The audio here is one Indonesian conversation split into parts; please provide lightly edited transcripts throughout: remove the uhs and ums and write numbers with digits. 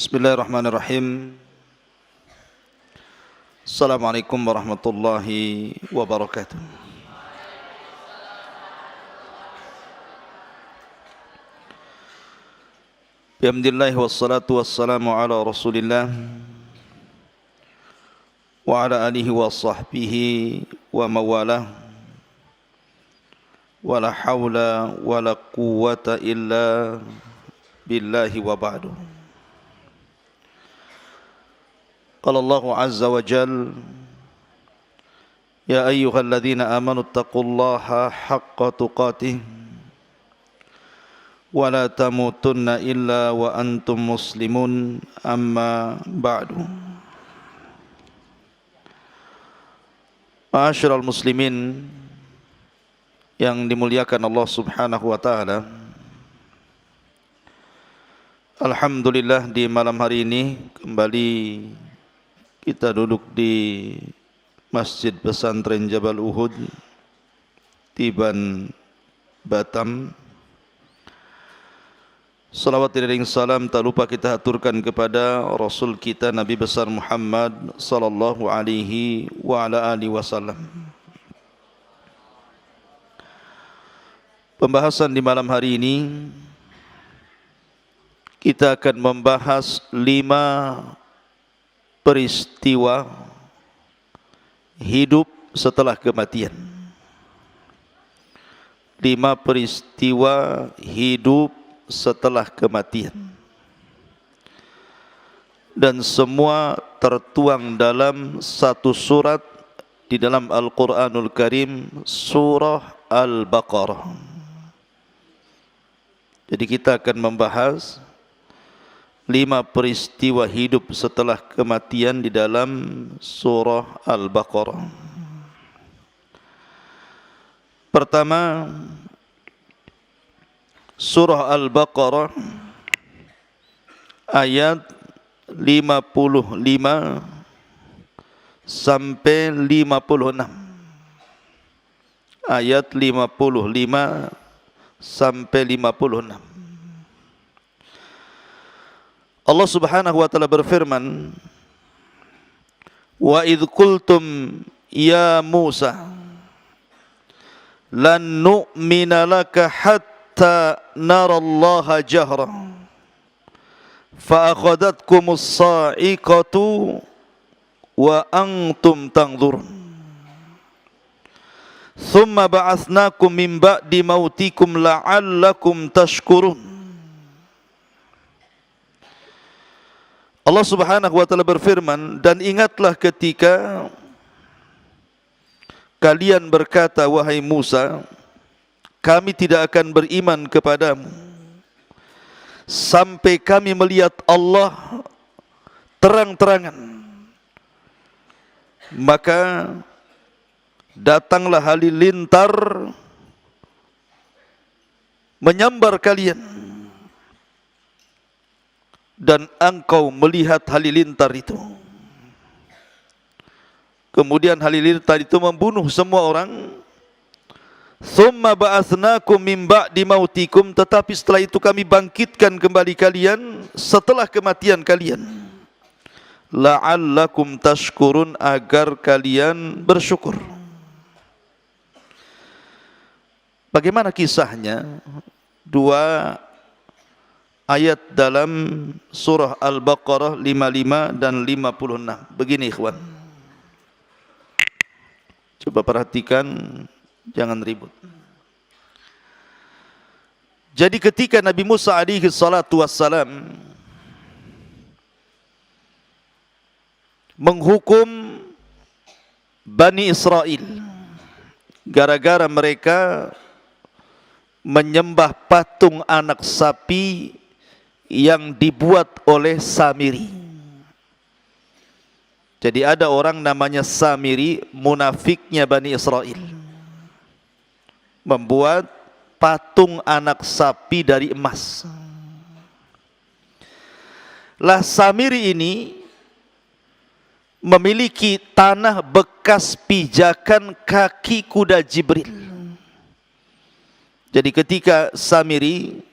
Bismillahirrahmanirrahim. Assalamualaikum warahmatullahi wabarakatuh. Bihamdillah wassalatu wassalamu ala Rasulillah wa ala alihi wa sahbihi wa mawalah. Wa la hawla wa la quwwata illa billahi wa ba'du. قال الله عز وجل يا أيها الذين آمنوا اتقوا الله حق تقاته ولا تموتن إلا وأنتم مسلمون أما بعد. Ma'asyiral muslimin yang dimuliakan Allah Subhanahu wa taala, alhamdulillah di malam hari ini kembali kita duduk di Masjid Pesantren Jabal Uhud, Tiban, Batam. Salawat dan salam tak lupa kita aturkan kepada Rasul kita Nabi besar Muhammad sallallahu alaihi wa ala alihi wasallam. Pembahasan di malam hari ini kita akan membahas 5 peristiwa hidup setelah kematian. 5 peristiwa hidup setelah kematian. Dan semua tertuang dalam satu surat di dalam Al-Quranul Karim, surah Al-Baqarah. Jadi kita akan membahas 5 peristiwa hidup setelah kematian di dalam surah Al-Baqarah. Pertama, surah Al-Baqarah ayat 55 sampai 56. Ayat 55 sampai 56. Allah Subhanahu wa taala berfirman, "Wa idh qultum ya Musa lan nu'mina laka hatta narallaha jahra fa akhadhatkumus sa'iqatu wa antum tanzurun thumma ba'atsnakum min ba'di mautikum la'allakum tashkurun." Allah Subhanahu wa taala berfirman, dan ingatlah ketika kalian berkata, wahai Musa, kami tidak akan beriman kepadamu sampai kami melihat Allah terang-terangan. Maka datanglah halilintar menyambar kalian, dan engkau melihat halilintar itu. Kemudian halilintar itu membunuh semua orang. Tsumma ba'atsnakum min ba'di mautikum, tetapi setelah itu kami bangkitkan kembali kalian setelah kematian kalian. La'allakum tashkurun, agar kalian bersyukur. Bagaimana kisahnya? 2 ayat dalam surah Al-Baqarah 55 dan 56. Begini ikhwan, coba perhatikan, jangan ribut. Jadi ketika Nabi Musa alaihi salatu wassalam menghukum Bani Israel gara-gara mereka menyembah patung anak sapi yang dibuat oleh Samiri. Jadi ada orang namanya Samiri, munafiknya Bani Israel, membuat patung anak sapi dari emas. Lah Samiri ini memiliki tanah bekas pijakan kaki kuda Jibril. Jadi ketika Samiri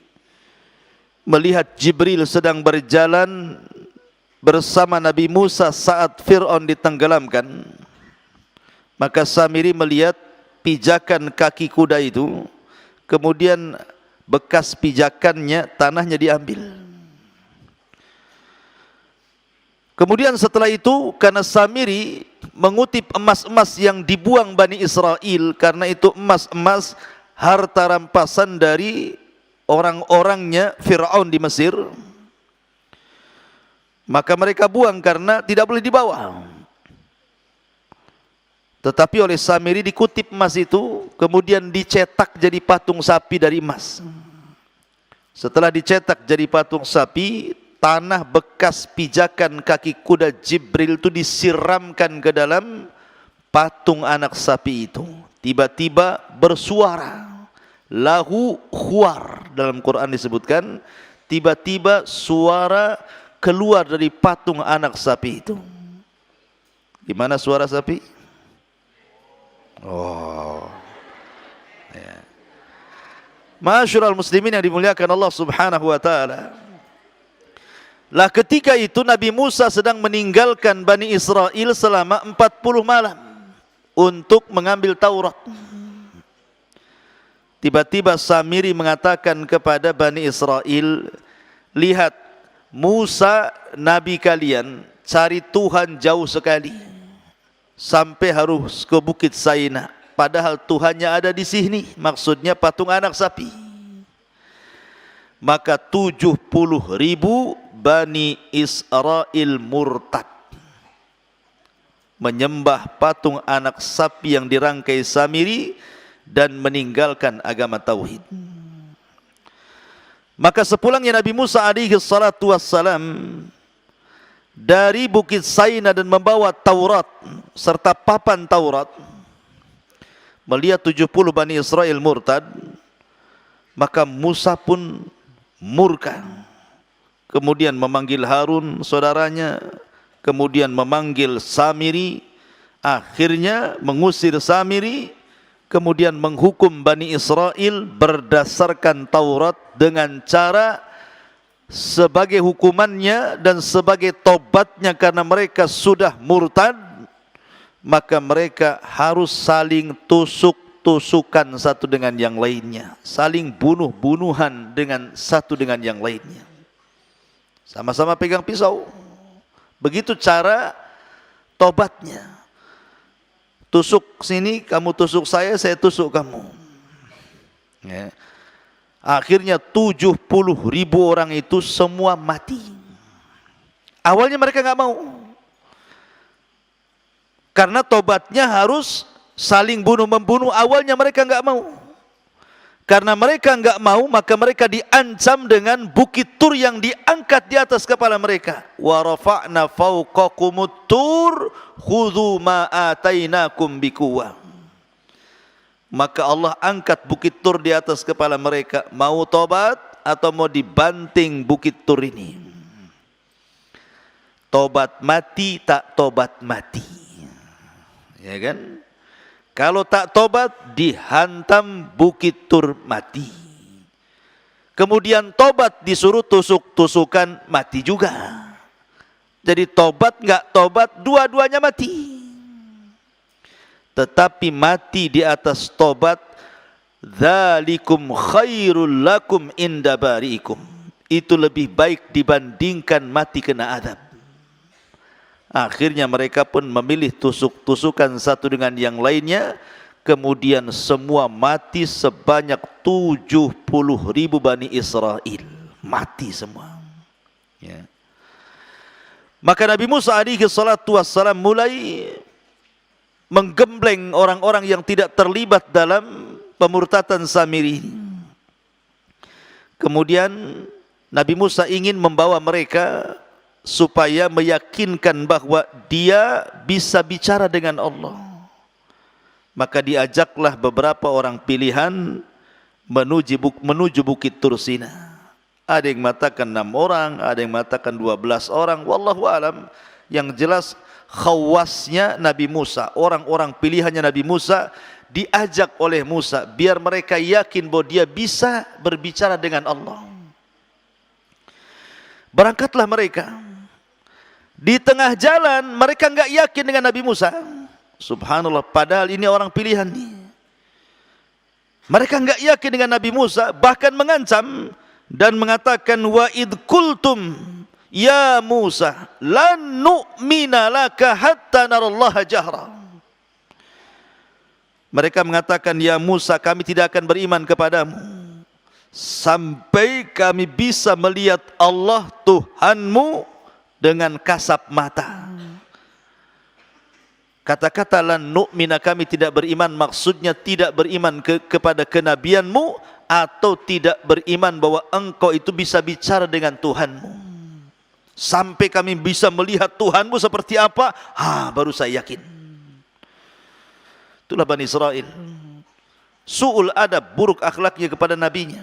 melihat Jibril sedang berjalan bersama Nabi Musa saat Fir'aun ditenggelamkan, maka Samiri melihat pijakan kaki kuda itu, kemudian bekas pijakannya, tanahnya diambil. Kemudian setelah itu, karena Samiri mengutip emas-emas yang dibuang Bani Israel, karena itu emas-emas harta rampasan dari orang-orangnya Fir'aun di Mesir, maka mereka buang karena tidak boleh dibawa. Tetapi oleh Samiri dikutip emas itu, kemudian dicetak jadi patung sapi dari emas. Setelah dicetak jadi patung sapi, tanah bekas pijakan kaki kuda Jibril itu disiramkan ke dalam patung anak sapi itu. Tiba-tiba bersuara, lahu khuar, dalam Quran disebutkan, tiba-tiba suara keluar dari patung anak sapi itu. Gimana suara sapi? Oh, ya. Ma'asyiral muslimin yang dimuliakan Allah Subhanahu wa taala. Lah ketika itu Nabi Musa sedang meninggalkan Bani Israel selama 40 malam untuk mengambil Taurat. Tiba-tiba Samiri mengatakan kepada Bani Israel, lihat, Musa nabi kalian cari Tuhan jauh sekali sampai harus ke Bukit Saina, padahal Tuhannya ada di sini, maksudnya patung anak sapi. Maka 70.000 Bani Israel murtad, menyembah patung anak sapi yang dirangkai Samiri dan meninggalkan agama tauhid. Maka sepulangnya Nabi Musa alaihi salatu wassalam dari Bukit Saina dan membawa Taurat serta papan Taurat, melihat 70 Bani Israel murtad, maka Musa pun murka. Kemudian memanggil Harun saudaranya, kemudian memanggil Samiri, akhirnya mengusir Samiri, kemudian menghukum Bani Israel berdasarkan Taurat dengan cara sebagai hukumannya dan sebagai tobatnya karena mereka sudah murtad, maka mereka harus saling tusuk-tusukan satu dengan yang lainnya, saling bunuh-bunuhan dengan satu dengan yang lainnya, sama-sama pegang pisau. Begitu cara tobatnya. Tusuk sini, kamu tusuk saya tusuk kamu. Ya. Akhirnya 70.000 orang itu semua mati. Awalnya mereka nggak mau, karena tobatnya harus saling bunuh-membunuh. Awalnya mereka nggak mau. Karena mereka nggak mau, maka mereka diancam dengan bukit Tur yang diangkat di atas kepala mereka. Wa rafa'na fawqakumut tur khudhu ma atainakum biquwwah. Maka Allah angkat bukit Tur di atas kepala mereka. Mau tobat atau mau dibanting bukit Tur ini? Tobat mati, tak tobat mati. Ya kan? Kalau tak tobat, dihantam bukit Tur mati. Kemudian tobat disuruh tusuk-tusukan, mati juga. Jadi tobat nggak tobat, dua-duanya mati. Tetapi mati di atas tobat, dzalikum khairul lakum inda bari'ikum. Itu lebih baik dibandingkan mati kena azab. Akhirnya mereka pun memilih tusuk-tusukan satu dengan yang lainnya. Kemudian semua mati sebanyak 70.000 Bani Israel. Mati semua. Ya. Maka Nabi Musa alaihi salatu wassalam mulai menggembleng orang-orang yang tidak terlibat dalam pemurtatan Samiri. Kemudian Nabi Musa ingin membawa mereka supaya meyakinkan bahwa dia bisa bicara dengan Allah. Maka diajaklah beberapa orang pilihan menuju Bukit Tur Sina. Ada yang mengatakan 6 orang, ada yang mengatakan 12 orang, wallahu alam. Yang jelas khawasnya Nabi Musa, orang-orang pilihannya Nabi Musa, diajak oleh Musa biar mereka yakin bahwa dia bisa berbicara dengan Allah. Berangkatlah mereka. Di tengah jalan mereka enggak yakin dengan Nabi Musa. Subhanallah, padahal ini orang pilihan nih. Mereka enggak yakin dengan Nabi Musa, bahkan mengancam dan mengatakan, wa id kultum ya Musa lan nu'mina laka hatta narallaha jahra. Mereka mengatakan, ya Musa, kami tidak akan beriman kepadamu sampai kami bisa melihat Allah Tuhanmu dengan kasat mata. Kata-kata lan nu'mina, kami tidak beriman, maksudnya tidak beriman kepada kenabianmu, atau tidak beriman bahwa engkau itu bisa bicara dengan Tuhanmu. Sampai kami bisa melihat Tuhanmu seperti apa, baru saya yakin. Itulah Bani Israel. Su'ul adab, buruk akhlaknya kepada nabinya.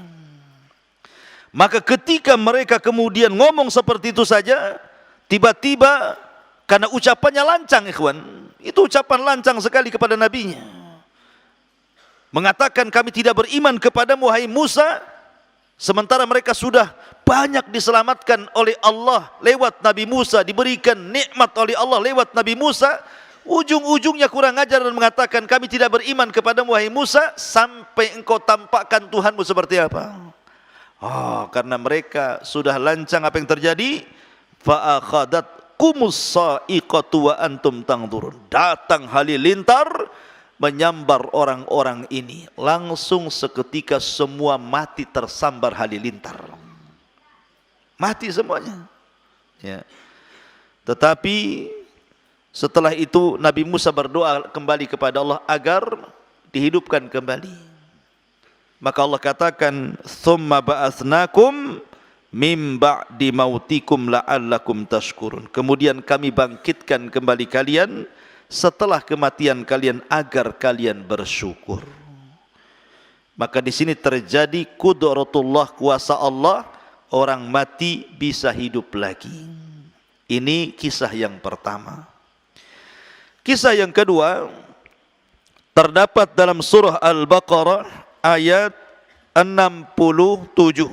Maka ketika mereka kemudian ngomong seperti itu saja, tiba-tiba karena ucapannya lancang, ikhwan, itu ucapan lancang sekali kepada nabinya, mengatakan kami tidak beriman kepadamu wahai Musa, sementara mereka sudah banyak diselamatkan oleh Allah lewat Nabi Musa, diberikan nikmat oleh Allah lewat Nabi Musa. Ujung-ujungnya kurang ajar dan mengatakan kami tidak beriman kepadamu wahai Musa sampai engkau tampakkan Tuhanmu seperti apa. Karena mereka sudah lancang, apa yang terjadi? Fa'akhadatkumus sa'iqatu wa antum tangdurun. Datang halilintar menyambar orang-orang ini. Langsung seketika semua mati tersambar halilintar. Mati semuanya. Ya. Tetapi setelah itu Nabi Musa berdoa kembali kepada Allah agar dihidupkan kembali. Maka Allah katakan, "Tsumma ba'atsnakum mim ba'di mautikum la'allakum tashkurun." Kemudian kami bangkitkan kembali kalian setelah kematian kalian agar kalian bersyukur. Maka di sini terjadi qudratullah, kuasa Allah, orang mati bisa hidup lagi. Ini kisah yang pertama. Kisah yang kedua terdapat dalam surah Al-Baqarah ayat 67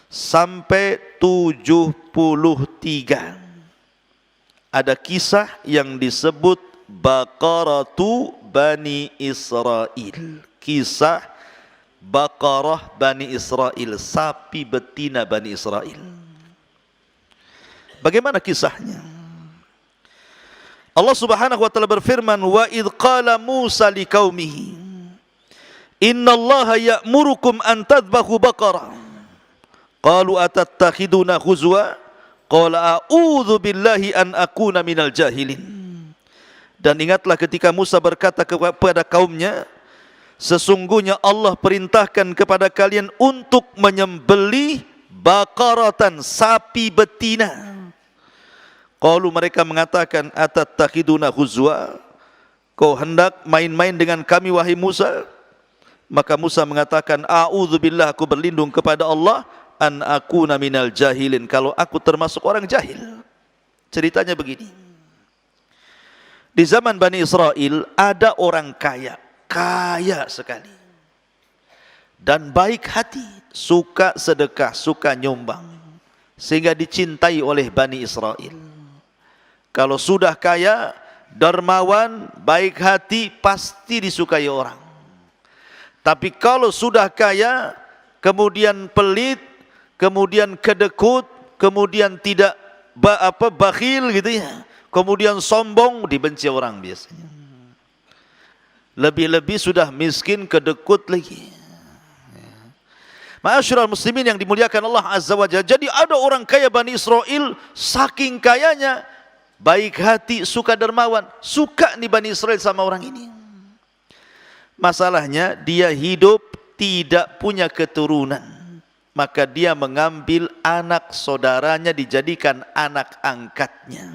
sampai 73. Ada kisah yang disebut Baqaratu Bani Israel. Kisah Baqarah Bani Israel, sapi betina Bani Israel. Bagaimana kisahnya? Allah Subhanahu wa taala berfirman, wa id qala Musa liqaumihi innallaha ya'murukum an tadhbahu baqarah qalu atattakhiduna huzwa qala a'udzu billahi an akuna minal jahilin. Dan ingatlah ketika Musa berkata kepada kaumnya, sesungguhnya Allah perintahkan kepada kalian untuk menyembelih baqaratan, sapi betina. Qalu, mereka mengatakan, atattakhiduna huzwa, kau hendak main-main dengan kami wahai Musa? Maka Musa mengatakan, a'udzubillah, aku berlindung kepada Allah, an akuna minal jahilin, kalau aku termasuk orang jahil. Ceritanya begini. Di zaman Bani Israel ada orang kaya, kaya sekali, dan baik hati, suka sedekah, suka nyumbang, sehingga dicintai oleh Bani Israel. Kalau sudah kaya, dermawan, baik hati, pasti disukai orang. Tapi kalau sudah kaya, kemudian pelit, kemudian kedekut, kemudian tidak bakhil gitu ya, kemudian sombong, dibenci orang biasanya. Lebih-lebih sudah miskin, kedekut lagi. Ma'asyiral muslimin yang dimuliakan Allah Azza wa Jalla. Jadi ada orang kaya Bani Israel, saking kayanya, baik hati, suka dermawan, suka nih Bani Israel sama orang ini. Masalahnya dia hidup tidak punya keturunan, maka dia mengambil anak saudaranya dijadikan anak angkatnya,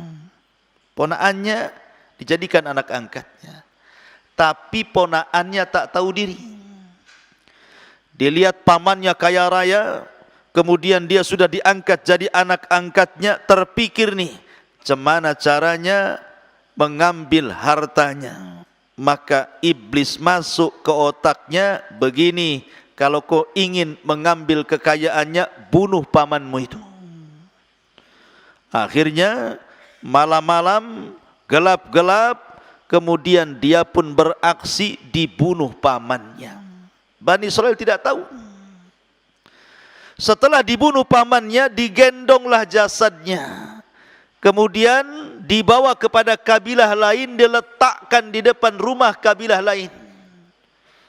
ponaannya dijadikan anak angkatnya. Tapi ponaannya tak tahu diri. Dilihat pamannya kaya raya, kemudian dia sudah diangkat jadi anak angkatnya, terpikir nih, gimana caranya mengambil hartanya. Maka iblis masuk ke otaknya begini, kalau kau ingin mengambil kekayaannya, bunuh pamanmu itu. Akhirnya malam-malam, gelap-gelap, kemudian dia pun beraksi dibunuh pamannya. Bani Israel tidak tahu. Setelah dibunuh pamannya, digendonglah jasadnya. Kemudian dibawa kepada kabilah lain, diletakkan di depan rumah kabilah lain.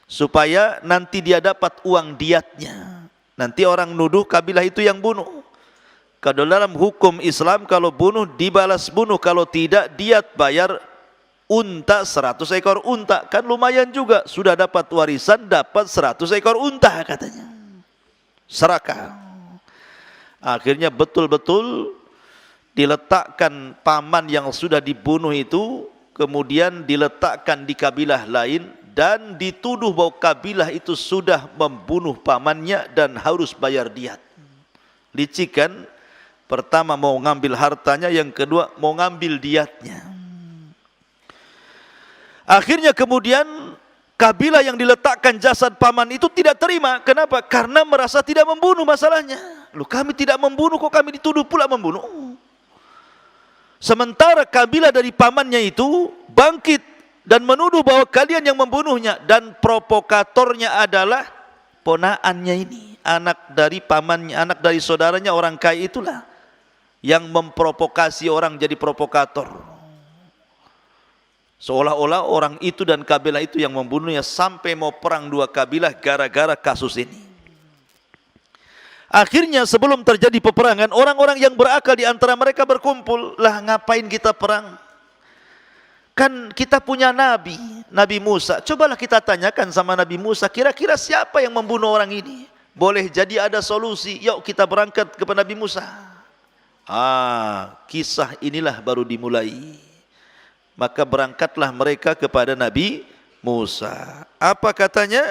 Supaya nanti dia dapat uang diatnya. Nanti orang nuduh kabilah itu yang bunuh. Kalau dalam hukum Islam, kalau bunuh dibalas bunuh, kalau tidak diat bayar unta 100 ekor unta. Kan lumayan juga, sudah dapat warisan, dapat 100 ekor unta katanya. Serakah. Akhirnya betul-betul diletakkan paman yang sudah dibunuh itu, kemudian diletakkan di kabilah lain, dan dituduh bahwa kabilah itu sudah membunuh pamannya dan harus bayar diat. Licik kan? Pertama mau ngambil hartanya, yang kedua mau ngambil diatnya. Akhirnya kemudian kabilah yang diletakkan jasad paman itu tidak terima. Kenapa? Karena merasa tidak membunuh masalahnya. Loh, kami tidak membunuh, kok kami dituduh pula membunuh? Sementara kabilah dari pamannya itu bangkit dan menuduh bahwa kalian yang membunuhnya, dan provokatornya adalah ponaannya ini, anak dari pamannya, anak dari saudaranya orang kaya itulah yang memprovokasi orang jadi provokator. Seolah-olah orang itu dan kabilah itu yang membunuhnya, sampai mau perang dua kabilah gara-gara kasus ini. Akhirnya sebelum terjadi peperangan, orang-orang yang berakal di antara mereka berkumpul. Lah, ngapain kita perang? Kan kita punya Nabi, Nabi Musa. Cobalah kita tanyakan sama Nabi Musa, kira-kira siapa yang membunuh orang ini? Boleh jadi ada solusi. Yuk kita berangkat kepada Nabi Musa. Kisah inilah baru dimulai. Maka berangkatlah mereka kepada Nabi Musa. Apa katanya?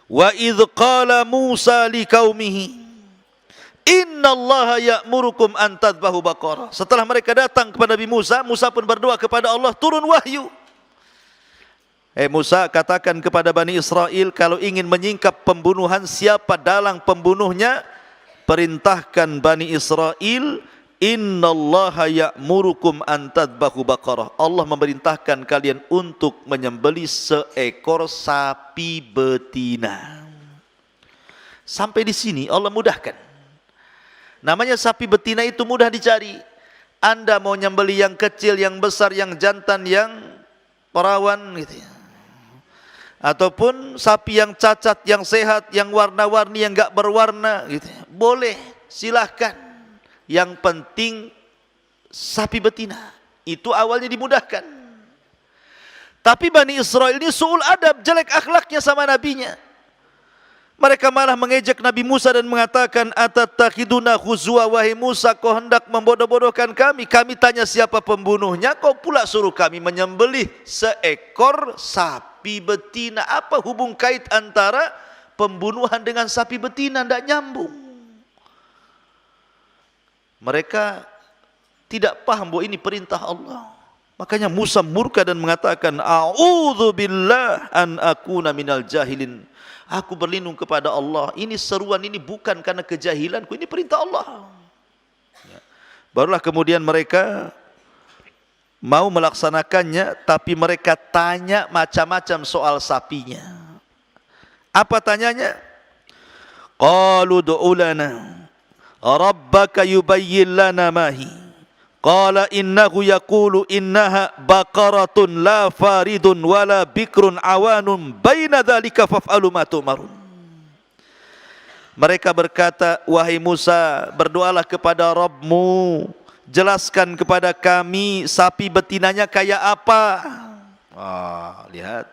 Wa idh qala Musa liqaumihi innallaha ya'murukum an tadhbahu baqarah. Setelah mereka datang kepada Nabi Musa, Musa pun berdoa kepada Allah, turun wahyu. Musa, katakan kepada Bani Israel, kalau ingin menyingkap pembunuhan, siapa dalang pembunuhnya, perintahkan Bani Israel, innallaha ya'murukum an tadhbahu baqarah. Allah memerintahkan kalian untuk menyembelih seekor sapi betina. Sampai di sini Allah mudahkan. Namanya sapi betina itu mudah dicari. Anda mau nyembelih yang kecil, yang besar, yang jantan, yang perawan gitu ya. Ataupun sapi yang cacat, yang sehat, yang warna-warni, yang enggak berwarna gitu ya. Boleh, silahkan. Yang penting sapi betina. Itu awalnya dimudahkan. Tapi Bani Israel ini su'ul adab, jelek akhlaknya sama nabinya. Mereka malah mengejek Nabi Musa dan mengatakan, atattakhiduna khuzwa, wahai Musa, kau hendak membodoh-bodohkan kami. Kami tanya siapa pembunuhnya, kau pula suruh kami menyembelih seekor sapi betina. Apa hubung kait antara pembunuhan dengan sapi betina? Tidak nyambung. Mereka tidak paham bahwa ini perintah Allah. Makanya Musa murka dan mengatakan, a'udzubillah an akuna minal jahilin. Aku berlindung kepada Allah. Ini seruan ini bukan karena kejahilanku, ini perintah Allah. Barulah kemudian mereka mau melaksanakannya, tapi mereka tanya macam-macam soal sapinya. Apa tanyanya? Qalu du'u lana rabbaka yubayyin lana mahi. Qala innahu yaqulu innaha baqaratun la faridun wala bikrun awanun baina dzalika faf'alu ma tu'marun. Mereka berkata, wahai Musa, berdoalah kepada Rabbmu, jelaskan kepada kami sapi betinanya kayak apa. Lihat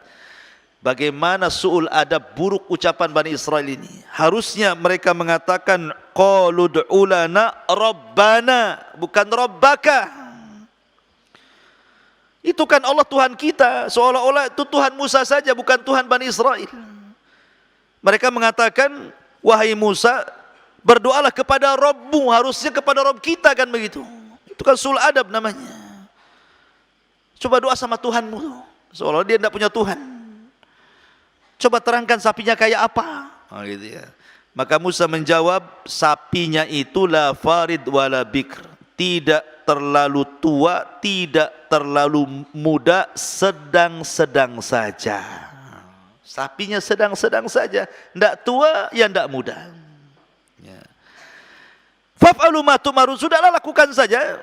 bagaimana su'ul adab, buruk ucapan Bani Israel ini. Harusnya mereka mengatakan qalu du'u lana rabbana, bukan rabbaka. Itu kan Allah Tuhan kita, seolah-olah itu Tuhan Musa saja, bukan Tuhan Bani Israel. Mereka mengatakan, wahai Musa, berdoalah kepada Rabbmu, harusnya kepada Rabb kita kan begitu. Itu kan su'ul adab namanya. Coba doa sama Tuhanmu, seolah dia tidak punya Tuhan. Coba terangkan sapinya kayak apa. Gitu ya. Maka Musa menjawab, sapinya itu la farid wala bikr, tidak terlalu tua, tidak terlalu muda, sedang-sedang saja. Sapinya sedang-sedang saja, tidak tua, ya tidak muda. Ya. Faf'alu ma tu'marun, sudahlah lakukan saja.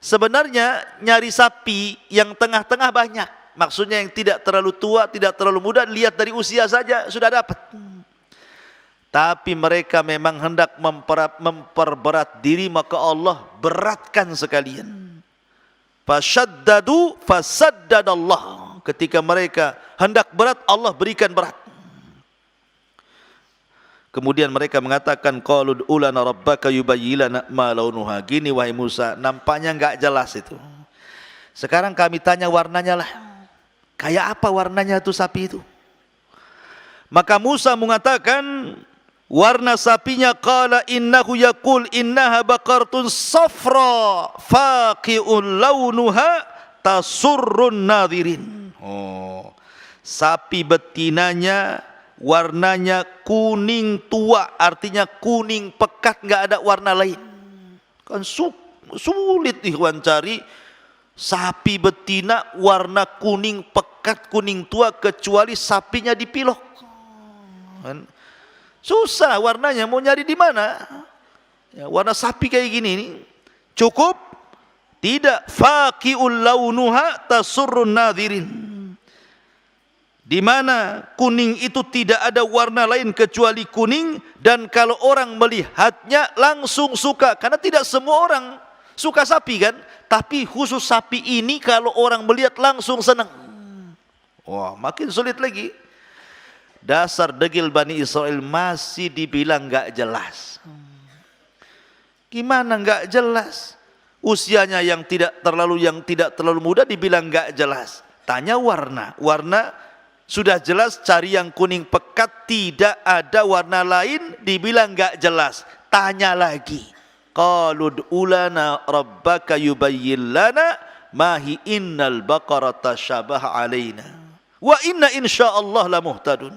Sebenarnya nyari sapi yang tengah-tengah banyak. Maksudnya yang tidak terlalu tua, tidak terlalu muda, lihat dari usia saja sudah dapat. Tapi mereka memang hendak memperberat diri, maka Allah beratkan sekalian. Fasyaddadu fasaddadallah. Ketika mereka hendak berat, Allah berikan berat. Kemudian mereka mengatakan, qalu ulana rabbaka yubayyilana ma launuha. Gini wahai Musa, nampaknya enggak jelas itu. Sekarang kami tanya warnanya lah. Kayak apa warnanya itu sapi itu? Maka Musa mengatakan, warna sapinya, qala innahu yaqul innaha baqaratun safra faqi'un launuha tasurrun nadhirin. Oh, sapi betinanya warnanya kuning tua, artinya kuning pekat, enggak ada warna lain. Kan sulit ikhwan cari sapi betina warna kuning pekat, kuning tua, kecuali sapinya dipilok. Kan susah warnanya, mau nyari di mana? Ya, warna sapi kayak gini nih. Cukup? Tidak. Faqi'ul launuha tasurrun nadhirin. Di mana kuning itu tidak ada warna lain kecuali kuning, dan kalau orang melihatnya langsung suka. Karena tidak semua orang suka sapi kan, tapi khusus sapi ini kalau orang melihat langsung senang. Wah, makin sulit lagi. Dasar degil Bani Israel masih dibilang enggak jelas. Gimana enggak jelas? Usianya yang tidak terlalu muda dibilang enggak jelas. Tanya warna. Warna sudah jelas, cari yang kuning pekat, tidak ada warna lain, dibilang enggak jelas. Tanya lagi. Qalu ulana rabbaka yubayyin lana ma hi innal baqarata syabaha alaina wa inna insyaallah la muhtadun.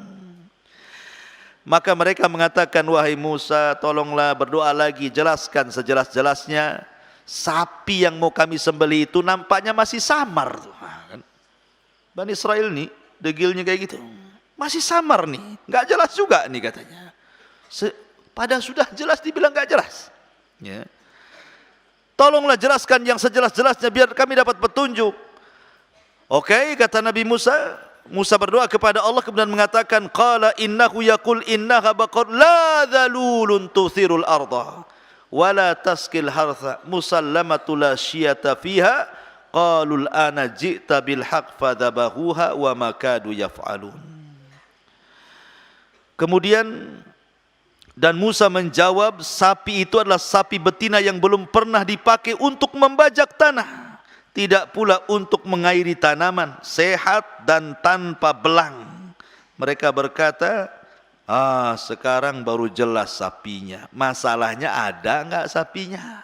Maka mereka mengatakan, wahai Musa, tolonglah berdoa lagi, jelaskan sejelas-jelasnya. Sapi yang mau kami sembelih itu nampaknya masih samar. Bani Israel nih, degilnya kayak gitu. Masih samar nih, nggak jelas juga nih katanya. Padahal sudah jelas dibilang nggak jelas. Ya. Tolonglah jelaskan yang sejelas-jelasnya biar kami dapat petunjuk. Oke, kata Nabi Musa. Musa berdoa kepada Allah kemudian mengatakan, qala innahu yaqul innaha baqar la dhalulun tuthirul arda wa la taskil hartha musallamatu la syiyata fiha qalul ana ji'ta bil haqq fadhabahuha wa ma kadu yaf'alun. Kemudian dan Musa menjawab, sapi itu adalah sapi betina yang belum pernah dipakai untuk membajak tanah, tidak pula untuk mengairi tanaman, sehat dan tanpa belang. Mereka berkata, sekarang baru jelas sapinya. Masalahnya ada enggak sapinya?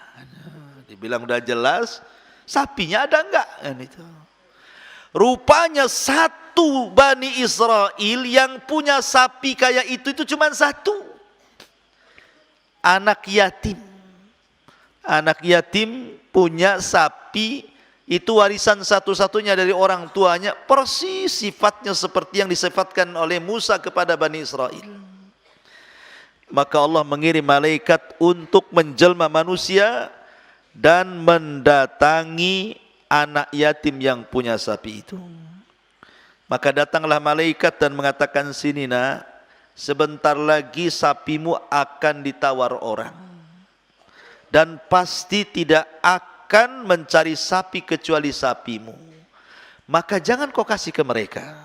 Dibilang udah jelas, sapinya ada enggak? Rupanya satu Bani Israel yang punya sapi kayak itu cuma satu. Anak yatim. Anak yatim punya sapi, itu warisan satu-satunya dari orang tuanya, persis sifatnya seperti yang disifatkan oleh Musa kepada Bani Israel. Maka Allah mengirim malaikat untuk menjelma manusia dan mendatangi anak yatim yang punya sapi itu. Maka datanglah malaikat dan mengatakan, sini nak, sebentar lagi sapimu akan ditawar orang, dan pasti tidak akan mencari sapi kecuali sapimu. Maka jangan kau kasih ke mereka.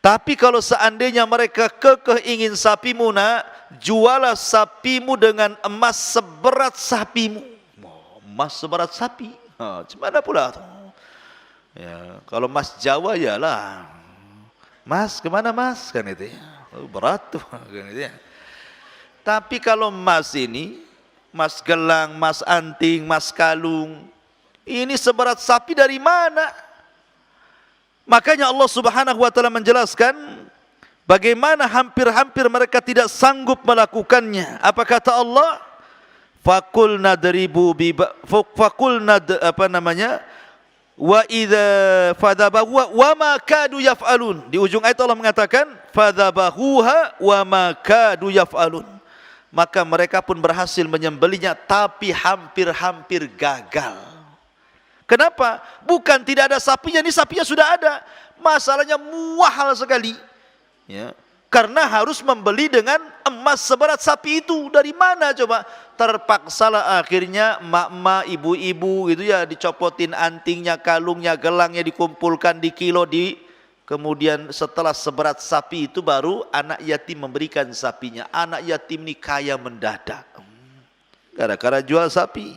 Tapi kalau seandainya mereka kekeh ingin sapimu nak, jualah sapimu dengan emas seberat sapimu. Emas seberat sapi, gimana pula tuh? Ya, kalau emas Jawa ya lah. Mas kemana mas? Kan itu ya. Berat tuh. Kan itu ya. Tapi kalau emas ini, mas gelang, mas anting, mas kalung, ini seberat sapi dari mana? Makanya Allah Subhanahu wa taala menjelaskan Bagaimana hampir-hampir mereka tidak sanggup melakukannya. Apa kata Allah? Faqulna daribu bi faqulna apa namanya? Wa idza fadhabahu wa ma kadu yaf'alun. Di ujung ayat Allah mengatakan fadhabahuha wa ma kadu yaf'alun. Maka mereka pun berhasil menyembelihnya tapi hampir-hampir gagal. Kenapa? Bukan tidak ada sapinya, ini sapinya sudah ada. Masalahnya mahal sekali. Ya. Karena harus membeli dengan emas seberat sapi itu. Dari mana coba? Terpaksalah akhirnya mak-mak, ibu-ibu gitu ya, dicopotin antingnya, kalungnya, gelangnya, dikumpulkan di kilo, kemudian setelah seberat sapi itu baru anak yatim memberikan sapinya. Anak yatim ini kaya mendadak. Gara-gara jual sapi.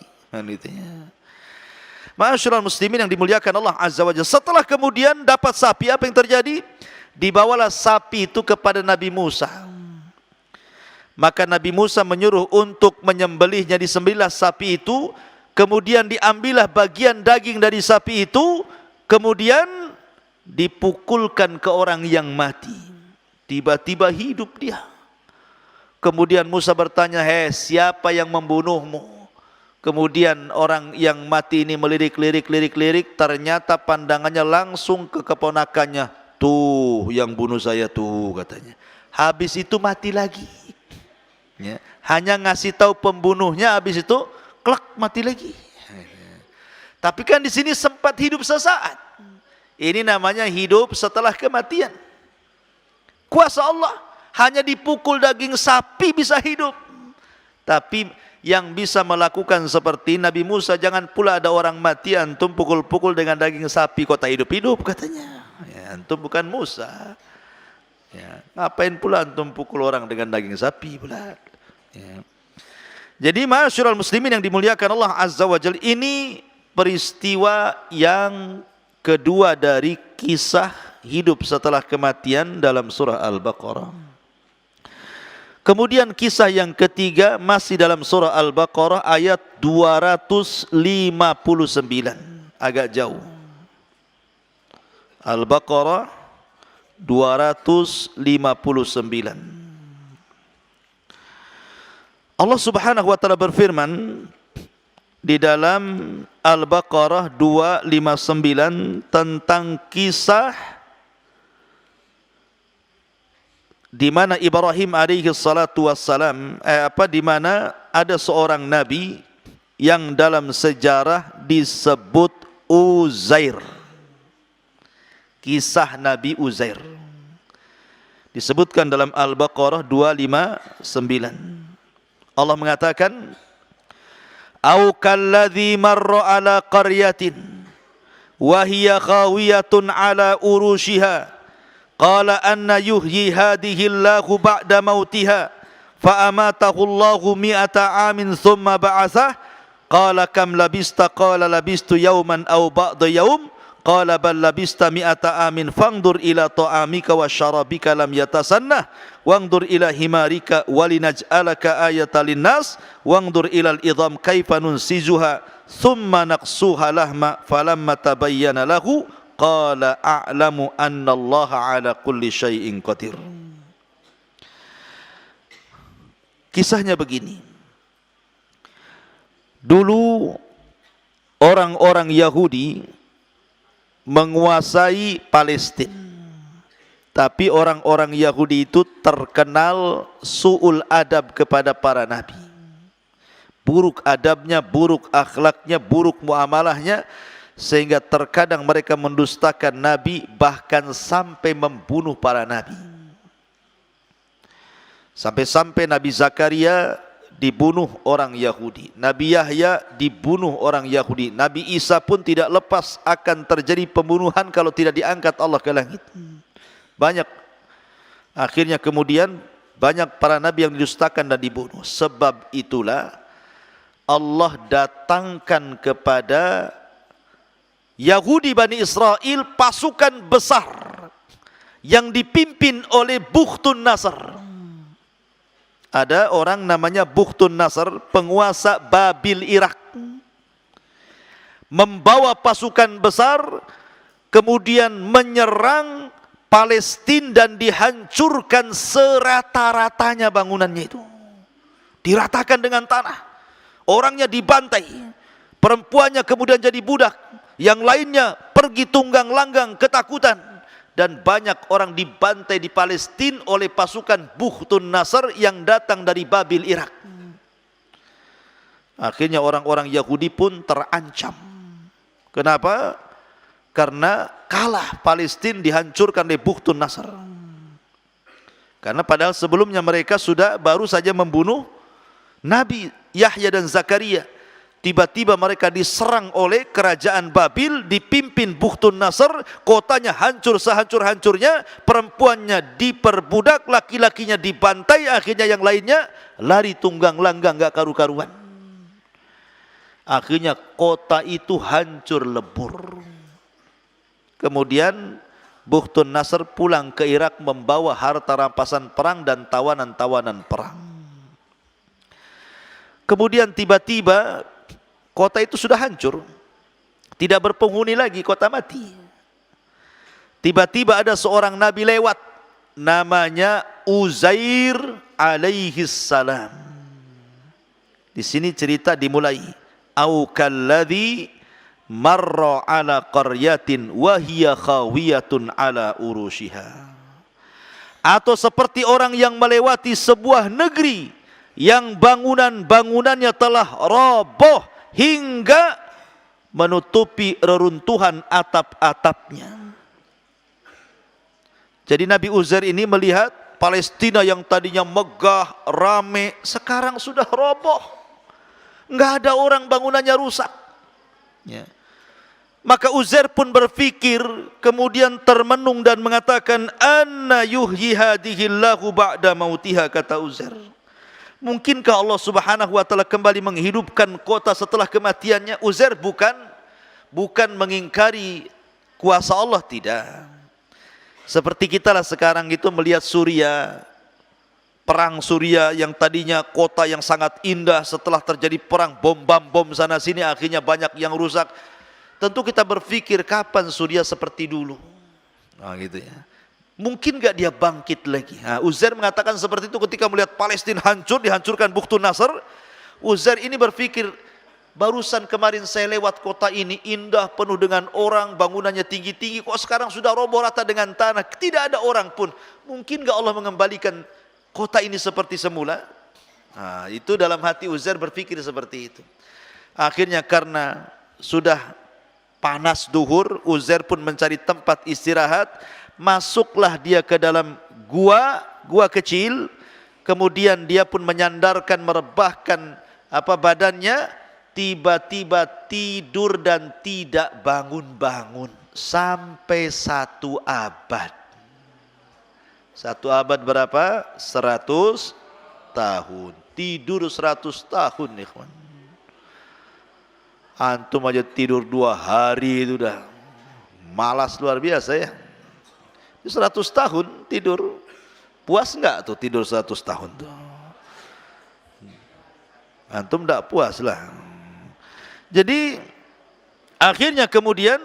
Ma'asyiral muslimin yang dimuliakan Allah Azza wa Jalla. Setelah kemudian dapat sapi, apa yang terjadi? Dibawalah sapi itu kepada Nabi Musa. Maka Nabi Musa menyuruh untuk menyembelihnya, disembelihlah sapi itu, kemudian diambillah bagian daging dari sapi itu, kemudian dipukulkan ke orang yang mati. Tiba-tiba hidup dia. Kemudian Musa bertanya, "Hei, siapa yang membunuhmu?" Kemudian orang yang mati ini melirik-lirik, ternyata pandangannya langsung ke keponakannya. "Tuh yang bunuh saya tuh," katanya. Habis itu mati lagi. Ya, hanya ngasih tahu pembunuhnya, habis itu klak mati lagi. Tapi kan di sini sempat hidup sesaat. Ini namanya hidup setelah kematian. Kuasa Allah, hanya dipukul daging sapi bisa hidup. Tapi yang bisa melakukan seperti Nabi Musa, jangan pula ada orang mati antum pukul-pukul dengan daging sapi kok tak hidup-hidup katanya. Ya, antum bukan Musa. Ya, ngapain pula antum pukul orang dengan daging sapi pula? Ya. Jadi ma'asyiral muslimin yang dimuliakan Allah Azza wa Jalla, ini peristiwa yang kedua dari kisah hidup setelah kematian dalam surah Al-Baqarah. Kemudian kisah yang ketiga masih dalam surah Al-Baqarah ayat 259, agak jauh. Al-Baqarah 259. Allah Subhanahu wa taala berfirman di dalam Al-Baqarah 259 tentang kisah di mana Ibrahim alaihi salatu wassalam di mana ada seorang nabi yang dalam sejarah disebut Uzair. Kisah Nabi Uzair disebutkan dalam Al-Baqarah 259. Allah mengatakan, "Au kalladzi marra ala qaryatin wa hiya khawiyatun ala urushiha qala anna yuhyi hadhihi Allahu ba'da mautiha fa amatahu Allahu mi'ata amin thumma ba'athah qala kam labista qala labistu yawman aw ba'da yawm qala bal labista mi'ata amin fanzur ila ta'amika wa syarabika lam yatasannah wanzur ila himarika walinaj'alaka ayatan linnas wanzur ila al-idham kaifa nunsizuha thumma naqsuha lahma falamma tabayyana lahu qala a'lamu anna Allah ala kulli syai'in qadir." Kisahnya begini. Dulu orang-orang Yahudi menguasai Palestina. Tapi orang-orang Yahudi itu terkenal su'ul adab kepada para nabi. Buruk adabnya, buruk akhlaknya, buruk muamalahnya, sehingga terkadang mereka mendustakan nabi, bahkan sampai membunuh para nabi. Sampai-sampai Nabi Zakaria dibunuh orang Yahudi, Nabi Yahya dibunuh orang Yahudi, Nabi Isa pun tidak lepas akan terjadi pembunuhan kalau tidak diangkat Allah ke langit. Banyak, akhirnya kemudian banyak para nabi yang didustakan dan dibunuh. Sebab itulah Allah datangkan kepada Yahudi Bani Israel pasukan besar yang dipimpin oleh Bukhtun Nasr. Ada orang namanya Bukhtun Nasr, penguasa Babil Irak, membawa pasukan besar kemudian menyerang Palestina dan dihancurkan serata-ratanya bangunannya itu. Diratakan dengan tanah. Orangnya dibantai. Perempuannya kemudian jadi budak. Yang lainnya pergi tunggang langgang ketakutan. Dan banyak orang dibantai di Palestina oleh pasukan Bughtun Nasr yang datang dari Babil, Irak. Akhirnya orang-orang Yahudi pun terancam. Kenapa? Karena kalah Palestina dihancurkan oleh Bughtun Nasr. Karena padahal sebelumnya mereka sudah baru saja membunuh Nabi Yahya dan Zakaria. Tiba-tiba mereka diserang oleh kerajaan Babil dipimpin Bughtun Nasr, kotanya hancur sehancur-hancurnya, perempuannya diperbudak, laki-lakinya dibantai, akhirnya yang lainnya lari tunggang langgang gak karu-karuan. Akhirnya kota itu hancur lebur. Kemudian Bughtun Nasr pulang ke Irak membawa harta rampasan perang dan tawanan-tawanan perang. Kemudian tiba-tiba kota itu sudah hancur, tidak berpenghuni lagi, kota mati. Tiba-tiba ada seorang nabi lewat, namanya Uzair alaihi salam. Di sini cerita dimulai, au kalladzi marra ala qaryatin wa hiya khawiyatun ala urushiha. Atau seperti orang yang melewati sebuah negeri yang bangunan-bangunannya telah roboh hingga menutupi reruntuhan atap-atapnya. Jadi Nabi Uzair ini melihat Palestina yang tadinya megah, rame, sekarang sudah roboh. Enggak ada orang, bangunannya rusak. Ya. Maka Uzair pun berfikir, kemudian termenung dan mengatakan, anna yuhyi hadhillahu ba'da mautiha, kata Uzair. Mungkinkah Allah Subhanahu wa taala kembali menghidupkan kota setelah kematiannya? Uzair bukan mengingkari kuasa Allah, tidak. Seperti kita lah sekarang itu melihat Suria, perang Suria yang tadinya kota yang sangat indah, setelah terjadi perang bom sana sini akhirnya banyak yang rusak. Tentu kita berpikir kapan Suria seperti dulu. Nah, gitu ya. Mungkin gak dia bangkit lagi? Nah, Uzair mengatakan seperti itu ketika melihat Palestina hancur, dihancurkan Bughtun Nasr. Uzair ini berpikir, barusan kemarin saya lewat kota ini, indah, penuh dengan orang, bangunannya tinggi-tinggi, kok sekarang sudah roboh rata dengan tanah, tidak ada orang pun. Mungkin gak Allah mengembalikan kota ini seperti semula? Nah, itu dalam hati Uzair berpikir seperti itu. Akhirnya karena sudah panas duhur, Uzair pun mencari tempat istirahat. Masuklah dia ke dalam gua kecil. Kemudian dia pun menyandarkan, merebahkan badannya. Tiba-tiba tidur dan tidak bangun-bangun sampai 1 abad. 1 abad berapa? 100 tahun. Tidur 100 tahun, ikhwan. Antum aja tidur 2 hari itu udah malas luar biasa ya. 100 tahun tidur. Puas enggak tuh tidur 100 tahun tuh? Antum enggak puas lah. Jadi akhirnya kemudian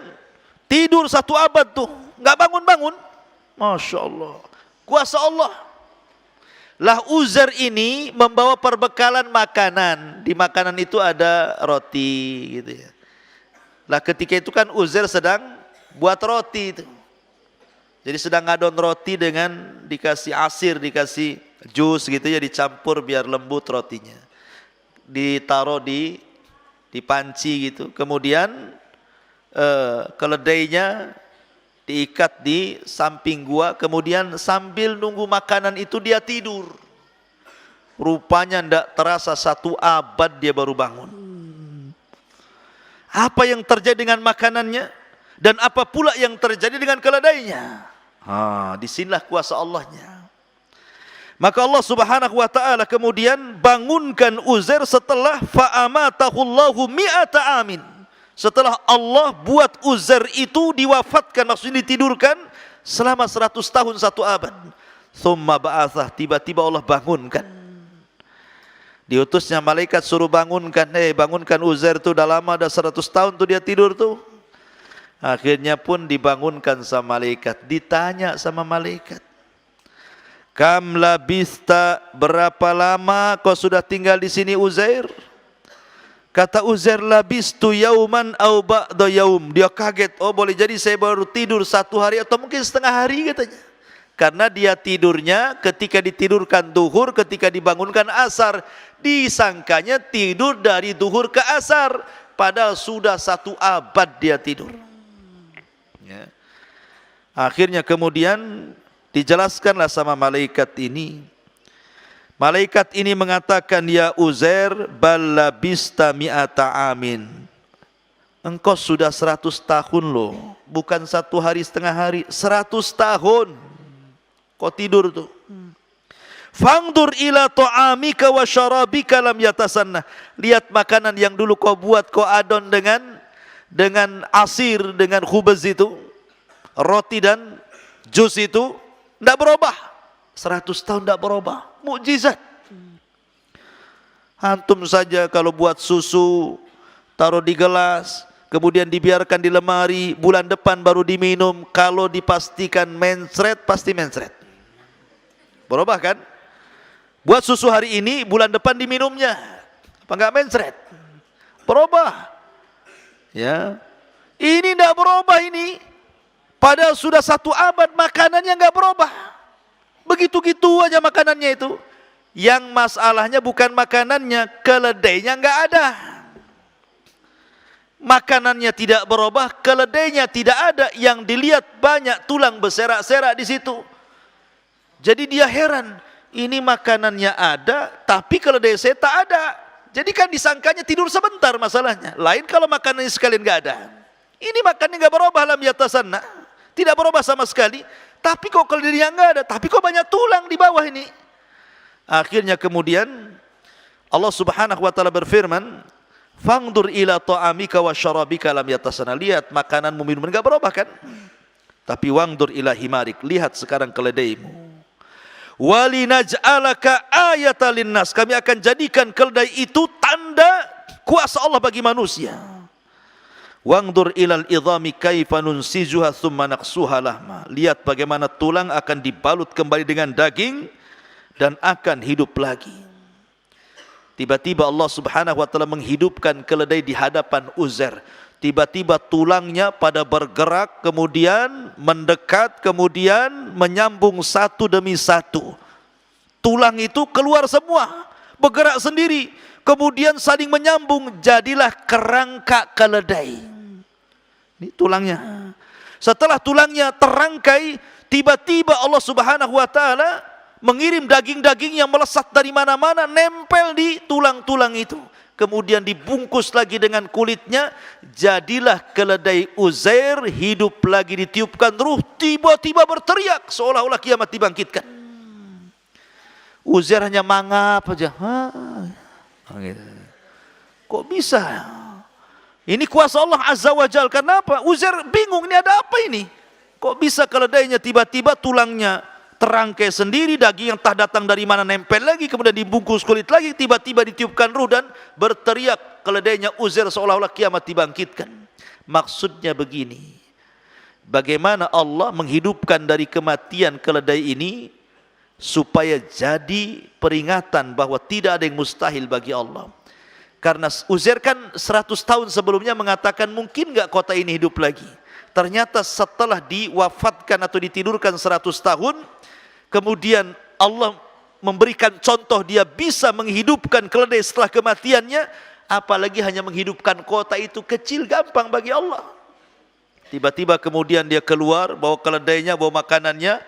tidur 1 abad tuh, enggak bangun-bangun. Masya Allah, kuasa Allah. Lah Uzair ini membawa perbekalan makanan. Di makanan itu ada roti gitu ya. Lah ketika itu kan Uzair sedang buat roti itu. Jadi sedang ngadon roti dengan dikasih asir, dikasih jus gitu ya, dicampur biar lembut rotinya. Ditaruh di panci gitu. Kemudian keledainya diikat di samping gua, kemudian sambil nunggu makanan itu dia tidur. Rupanya ndak terasa 1 abad dia baru bangun. Apa yang terjadi dengan makanannya dan apa pula yang terjadi dengan keledainya? Disinilah kuasa Allahnya. Maka Allah Subhanahu wa taala kemudian bangunkan Uzair setelah fa'amatahullahu mi'ata amin. Setelah Allah buat Uzair itu diwafatkan, maksudnya ditidurkan selama 100 tahun 1 abad. Tsumma ba'atsah, tiba-tiba Allah bangunkan. Diutusnya malaikat suruh bangunkan, bangunkan Uzair tuh, udah lama, udah 100 tahun tuh dia tidur tuh. Akhirnya pun dibangunkan sama malaikat. Ditanya sama malaikat, kam labista, berapa lama kau sudah tinggal di sini Uzair? Kata Uzair, labistu yauman au ba'da yaum. Dia kaget, oh boleh jadi saya baru tidur 1 hari atau mungkin setengah hari katanya. Karena dia tidurnya ketika ditidurkan duhur, ketika dibangunkan asar. Disangkanya tidur dari duhur ke asar. Padahal sudah 1 abad dia tidur. Ya. Akhirnya kemudian dijelaskanlah sama malaikat ini. Malaikat ini mengatakan, ya Uzair, bal labista mi'ata amin. Engkau sudah 100 tahun loh, bukan 1 hari setengah hari, 100 tahun kau tidur tuh. Fangdur ila ta'amika wa syarabika lam yatasanna. Lihat makanan yang dulu kau buat, kau adon dengan asir, dengan khubaz itu, roti dan jus itu, tidak berubah. 100 tahun tidak berubah. Mukjizat. Antum saja kalau buat susu, taruh di gelas, kemudian dibiarkan di lemari, bulan depan baru diminum. Kalau dipastikan mencret, pasti mencret. Berubah kan? Buat susu hari ini, bulan depan diminumnya. Apa enggak mencret? Berubah. Ya. Ini tidak berubah ini. Padahal sudah 1 abad makanannya enggak berubah. Begitu-gitu aja makanannya itu. Yang masalahnya bukan makanannya, keledainya enggak ada. Makanannya tidak berubah, keledainya tidak ada. Yang dilihat banyak tulang berserak-serak di situ. Jadi dia heran, ini makanannya ada, tapi keledai saya tak ada. Jadi kan disangkanya tidur sebentar masalahnya. Lain kalau makanannya sekalian enggak ada. Ini makanannya enggak berubah, lam yatasanna. Tidak berubah sama sekali. Tapi kok keledainya enggak ada, tapi kok banyak tulang di bawah ini. Akhirnya kemudian Allah Subhanahu wa taala berfirman, "Fangdur ila ta'amika wa syarabika lam yatasanna." Lihat makananmu, minuman enggak berubah kan? Tapi wangdur ila himarik, lihat sekarang keledaimu. Walinaj'alaka ayatan linnas, kami akan jadikan keledai itu tanda kuasa Allah bagi manusia. Wangdur ilal idhami kaifa nunsijuha thumma naqsuha lahma. Lihat bagaimana tulang akan dibalut kembali dengan daging dan akan hidup lagi. Tiba-tiba Allah Subhanahu wa taala menghidupkan keledai di hadapan Uzair. Tiba-tiba tulangnya pada bergerak, kemudian mendekat, kemudian menyambung satu demi satu. Tulang itu keluar semua, bergerak sendiri, kemudian saling menyambung, jadilah kerangka keledai. Ini tulangnya. Setelah tulangnya terangkai, tiba-tiba Allah Subhanahu wa taala mengirim daging-daging yang melesat dari mana-mana, nempel di tulang-tulang itu. Kemudian dibungkus lagi dengan kulitnya, jadilah keledai Uzair hidup lagi, ditiupkan ruh, tiba-tiba berteriak seolah-olah kiamat dibangkitkan. Uzair hanya mangap aja. Kok bisa? Ini kuasa Allah Azza wa Jalla. Kenapa? Uzair bingung, ini ada apa ini? Kok bisa keledainya tiba-tiba tulangnya terangkai sendiri, daging yang tak datang dari mana nempel lagi, kemudian dibungkus kulit lagi, tiba-tiba ditiupkan ruh dan berteriak keledainya Uzair seolah-olah kiamat dibangkitkan. Maksudnya begini, bagaimana Allah menghidupkan dari kematian keledai ini supaya jadi peringatan bahwa tidak ada yang mustahil bagi Allah. Karena Uzair kan 100 tahun sebelumnya mengatakan mungkin enggak kota ini hidup lagi. Ternyata setelah diwafatkan atau ditidurkan 100 tahun, kemudian Allah memberikan contoh dia bisa menghidupkan keledai setelah kematiannya, apalagi hanya menghidupkan kota itu kecil, gampang bagi Allah. Tiba-tiba kemudian dia keluar, bawa keledainya, bawa makanannya.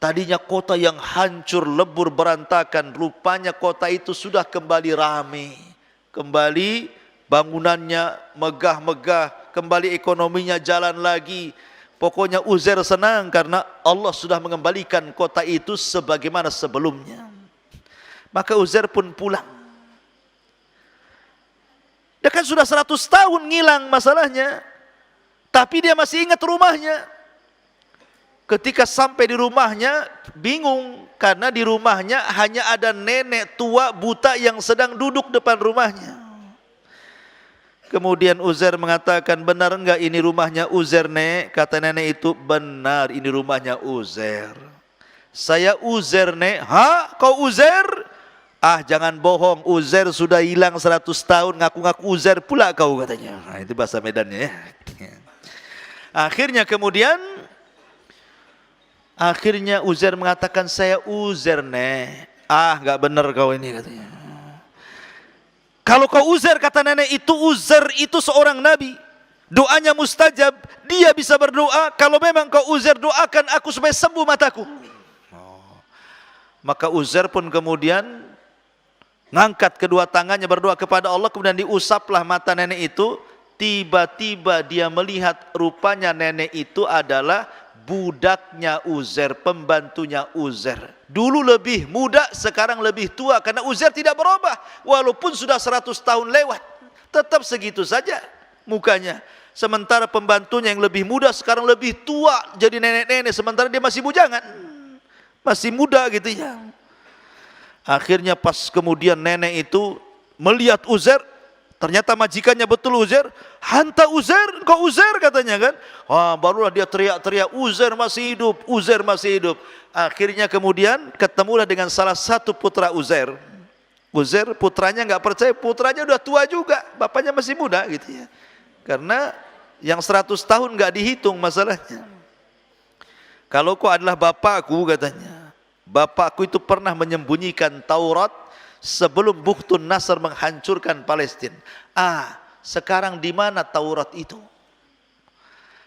Tadinya kota yang hancur, lebur, berantakan, rupanya kota itu sudah kembali ramai. Kembali bangunannya megah-megah, kembali ekonominya jalan lagi. Pokoknya Uzair senang karena Allah sudah mengembalikan kota itu sebagaimana sebelumnya. Maka Uzair pun pulang. Dia kan sudah 100 tahun ngilang masalahnya, tapi dia masih ingat rumahnya. Ketika sampai di rumahnya bingung, karena di rumahnya hanya ada nenek tua buta yang sedang duduk depan rumahnya. Kemudian Uzair mengatakan, benar enggak ini rumahnya Uzair, Nek? Kata nenek itu, benar ini rumahnya Uzair. Saya Uzair, Nek. Hah? Kau Uzair? Ah, jangan bohong, Uzair sudah hilang 100 tahun, ngaku-ngaku Uzair pula kau, katanya. Nah, itu bahasa Medannya ya. Akhirnya Uzair mengatakan, saya Uzair, Nek. Ah, enggak benar kau ini, katanya. Kalau kau Uzair, kata nenek itu, Uzair itu seorang nabi, doanya mustajab, dia bisa berdoa. Kalau memang kau Uzair, doakan aku supaya sembuh mataku. Maka Uzair pun kemudian ngangkat kedua tangannya berdoa kepada Allah, kemudian diusaplah mata nenek itu. Tiba-tiba dia melihat rupanya nenek itu adalah budaknya Uzair, pembantunya Uzair. Dulu lebih muda, sekarang lebih tua, karena Uzair tidak berubah. Walaupun sudah 100 tahun lewat, tetap segitu saja mukanya. Sementara pembantunya yang lebih muda sekarang lebih tua, jadi nenek-nenek, sementara dia masih bujangan, masih muda gitu ya. Akhirnya pas kemudian nenek itu melihat Uzair, ternyata majikannya betul Uzair. Hanta Uzair, kau Uzair, katanya kan. Wah, barulah dia teriak-teriak, Uzair masih hidup, Uzair masih hidup. Akhirnya kemudian ketemulah dengan salah satu putra Uzair. Uzair putranya nggak percaya, putranya udah tua juga, bapaknya masih muda gitu ya. Karena yang 100 tahun nggak dihitung masalahnya. Kalau kau adalah bapakku, katanya, bapakku itu pernah menyembunyikan Taurat sebelum Bukhtun Nasr menghancurkan Palestina. Ah, sekarang di mana Taurat itu?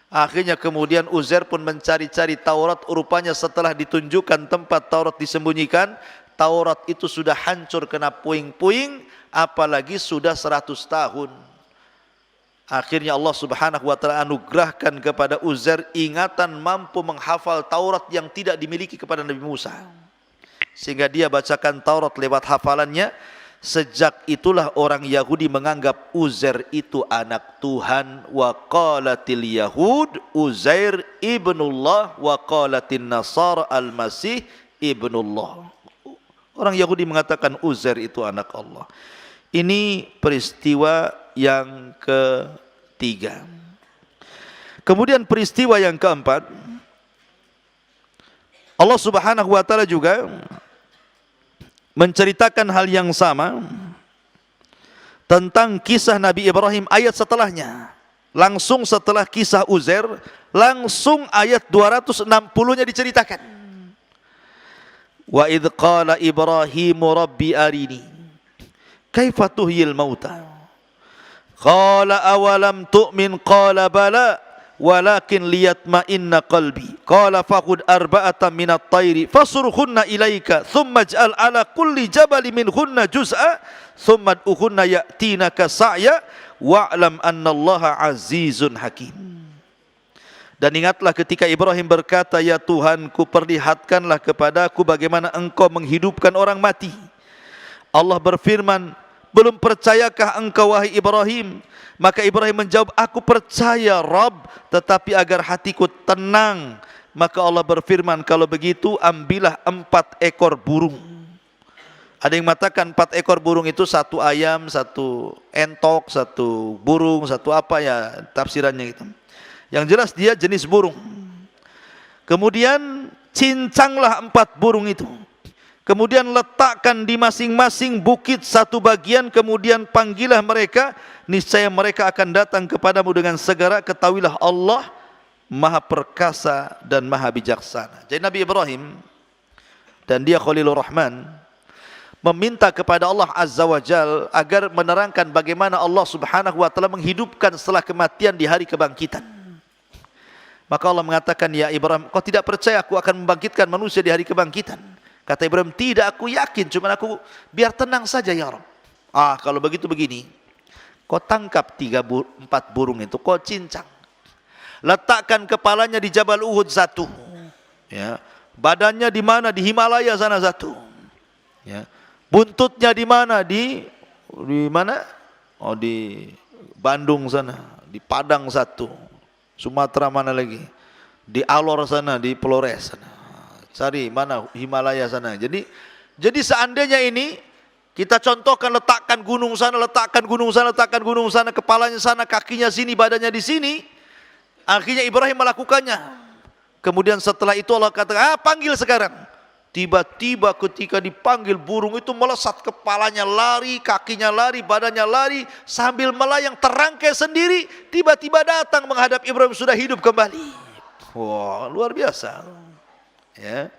Akhirnya kemudian Uzair pun mencari-cari Taurat. Rupanya setelah ditunjukkan tempat Taurat disembunyikan, Taurat itu sudah hancur kena puing-puing, apalagi sudah 100 tahun. Akhirnya Allah Subhanahu wa taala anugerahkan kepada Uzair ingatan mampu menghafal Taurat yang tidak dimiliki kepada Nabi Musa. Sehingga dia bacakan Taurat lewat hafalannya. Sejak itulah orang Yahudi menganggap Uzair itu anak Tuhan. Wa qalatil Yahud Uzair ibnullah wa qalatin Nasara al-Masih ibnullah. Orang Yahudi mengatakan Uzair itu anak Allah. Ini peristiwa yang ketiga. Kemudian peristiwa yang keempat, Allah Subhanahu wa taala juga menceritakan hal yang sama tentang kisah Nabi Ibrahim ayat setelahnya. Langsung setelah kisah Uzair, langsung ayat 260-nya diceritakan. Wa idh qala Ibrahimu rabbi arini kaifa tuhyil mauta. Qala awalam tu'min qala bala walakin liyatma'inna qalbi. Qala faqud arba'atan minat tayri fasurhunna ilaika thumma ij'al ala kulli jabali minhunna juz'a thumma ud'uhunna ya'tinaka sa'ya wa'lam annallaha azizun hakim. Dan ingatlah ketika Ibrahim berkata, ya Tuhanku, perlihatkanlah kepadaku bagaimana engkau menghidupkan orang mati. Allah berfirman, belum percayakah engkau wahai Ibrahim? Maka Ibrahim menjawab, aku percaya Rabb, tetapi agar hatiku tenang. Maka Allah berfirman, kalau begitu ambillah 4 ekor burung. Ada yang mengatakan 4 ekor burung itu 1 ayam, 1 entok, 1 burung, 1 apa ya tafsirannya gitu. Yang jelas dia jenis burung. Kemudian cincanglah 4 burung itu. Kemudian letakkan di masing-masing bukit 1 bagian, kemudian panggillah mereka, niscaya mereka akan datang kepadamu dengan segera. Ketahuilah Allah Maha Perkasa dan Maha Bijaksana. Jadi Nabi Ibrahim, dan dia Khalilur Rahman, meminta kepada Allah Azza wa Jal agar menerangkan bagaimana Allah Subhanahu wa taala menghidupkan setelah kematian di hari kebangkitan. Maka Allah mengatakan, ya Ibrahim, kau tidak percaya aku akan membangkitkan manusia di hari kebangkitan? Kata Ibrahim, tidak, aku yakin, cuma aku biar tenang saja ya Rabb. Ah, kalau begitu begini, kau tangkap 4 burung itu, kau cincang, letakkan kepalanya di Jabal Uhud 1, ya, badannya di mana? Di Himalaya sana 1, ya, buntutnya di mana? Di mana? Oh, di Bandung sana, di Padang 1, Sumatera mana lagi? Di Alor sana, di Flores sana. Cari mana Himalaya sana. Jadi seandainya ini Kita contohkan, letakkan gunung sana, letakkan gunung sana, letakkan gunung sana, kepalanya sana, kakinya sini, badannya di sini. Akhirnya Ibrahim melakukannya. Kemudian setelah itu Allah katakan, panggil sekarang. Tiba-tiba ketika dipanggil, burung itu melesat, kepalanya lari, kakinya lari, badannya lari, sambil melayang terangkai sendiri, tiba-tiba datang menghadap Ibrahim, sudah hidup kembali. Wah, luar biasa. Ya.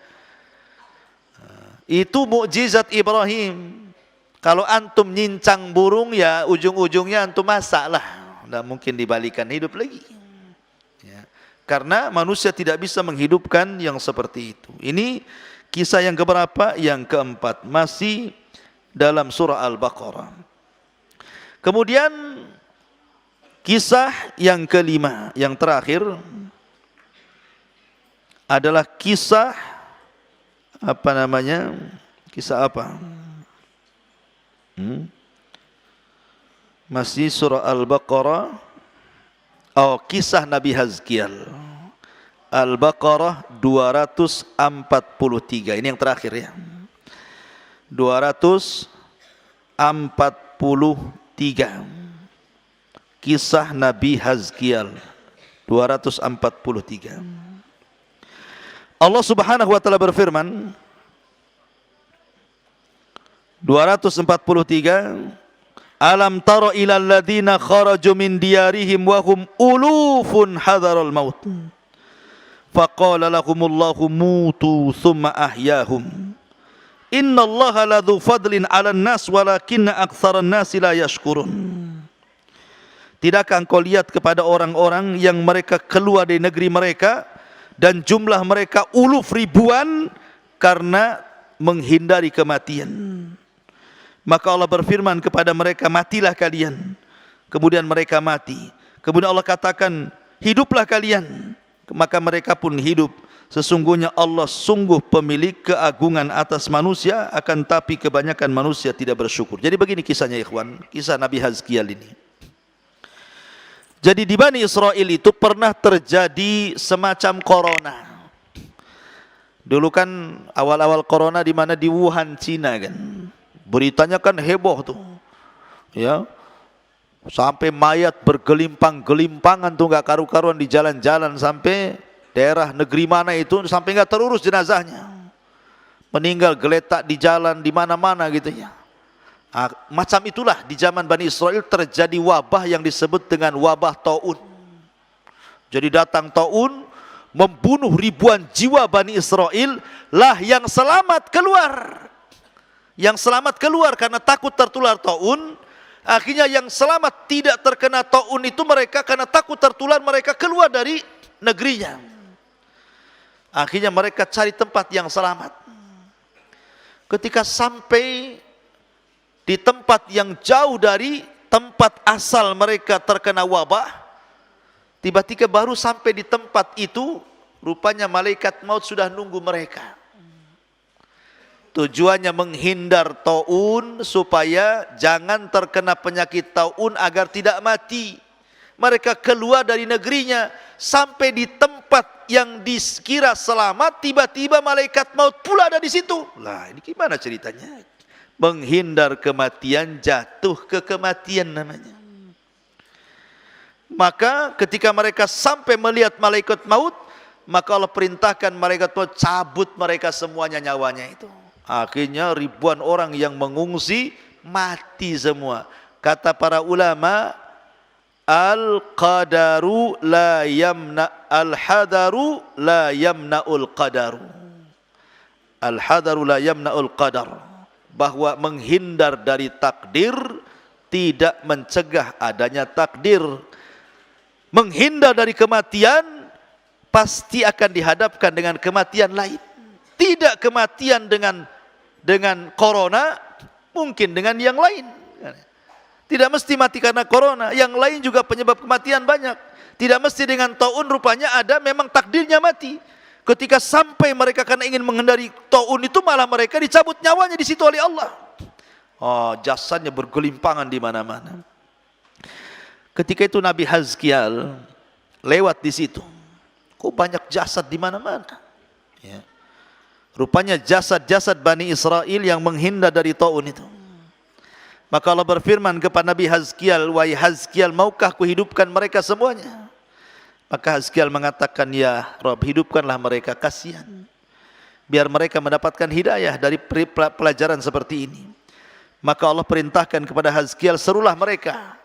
Itu mukjizat Ibrahim. Kalau antum nyincang burung, ya ujung-ujungnya antum masak lah. Tidak mungkin dibalikan hidup lagi. Ya. Karena manusia tidak bisa menghidupkan yang seperti itu. Ini kisah yang keberapa? Yang keempat. Masih dalam surah Al-Baqarah. Kemudian kisah yang kelima, yang terakhir adalah kisah apa namanya? Kisah apa? Masih surah Al-Baqarah. Oh, kisah Nabi Hazkiel. Al-Baqarah 243. Ini yang terakhir ya. 243. Kisah Nabi Hazkiel 243. Allah Subhanahu wa taala berfirman 243, Alam tara ilal ladzina kharaju min diyarihim wa hum ulufun hadaral maut. Faqala lahumullahu mutu thumma ahyahum. Innallaha ladzu fadlin 'alan nas walakinna aktsaran nasi la yashkurun. Tidakkah engkau lihat kepada orang-orang yang mereka keluar dari negeri mereka dan jumlah mereka uluf ribuan karena menghindari kematian. Maka Allah berfirman kepada mereka, matilah kalian. Kemudian mereka mati. Kemudian Allah katakan, hiduplah kalian. Maka mereka pun hidup. Sesungguhnya Allah sungguh pemilik keagungan atas manusia, akan tapi kebanyakan manusia tidak bersyukur. Jadi begini kisahnya ikhwan, kisah Nabi Hazkiel ini. Jadi di Bani Israel itu pernah terjadi semacam corona. Dulu kan awal-awal corona di mana di Wuhan, Cina kan. Beritanya kan heboh tuh. Ya. Sampai mayat bergelimpang-gelimpangan tuh, enggak karu-karuan di jalan-jalan, sampai daerah negeri mana itu sampai enggak terurus jenazahnya. Meninggal geletak di jalan di mana-mana gitu ya. Macam itulah di zaman Bani Israel terjadi wabah yang disebut dengan wabah taun. Jadi datang taun membunuh ribuan jiwa Bani Israel, lah yang selamat keluar. Yang selamat keluar karena takut tertular taun. Akhirnya yang selamat tidak terkena taun itu mereka karena takut tertular, mereka keluar dari negerinya. Akhirnya mereka cari tempat yang selamat. Ketika sampai di tempat yang jauh dari tempat asal mereka terkena wabah, tiba-tiba baru sampai di tempat itu, rupanya malaikat maut sudah nunggu mereka. Tujuannya menghindar taun supaya jangan terkena penyakit taun agar tidak mati. Mereka keluar dari negerinya, sampai di tempat yang dikira selamat, tiba-tiba malaikat maut pula ada di situ. Lah, ini gimana ceritanya? Menghindar kematian, jatuh ke kematian namanya. Maka ketika mereka sampai melihat malaikat maut, maka Allah perintahkan malaikat maut cabut mereka semuanya nyawanya itu. Akhirnya ribuan orang yang mengungsi mati semua. Kata para ulama, al-qadaru la yamna al-hadaru la yamna'ul qadaru. Al-hadaru la yamna'ul qadar. Bahwa menghindar dari takdir tidak mencegah adanya takdir. Menghindar dari kematian pasti akan dihadapkan dengan kematian lain. Tidak kematian dengan corona, mungkin dengan yang lain. Tidak mesti mati karena corona, yang lain juga penyebab kematian banyak. Tidak mesti dengan taun, rupanya ada memang takdirnya mati. Ketika sampai mereka karena ingin menghindari taun itu, malah mereka dicabut nyawanya di situ oleh Allah. Oh, jasadnya bergelimpangan di mana-mana. Ketika itu Nabi Hazkiel lewat di situ. Kok banyak jasad di mana-mana? Ya. Rupanya jasad-jasad Bani Israel yang menghindar dari taun itu. Maka Allah berfirman kepada Nabi Hazkiel, wahai Hazkiel, maukah kuhidupkan mereka semuanya? Maka Hazkiel mengatakan, ya Rabb, hidupkanlah mereka, kasihan. Biar mereka mendapatkan hidayah dari pelajaran seperti ini. Maka Allah perintahkan kepada Hazkiel, serulah mereka.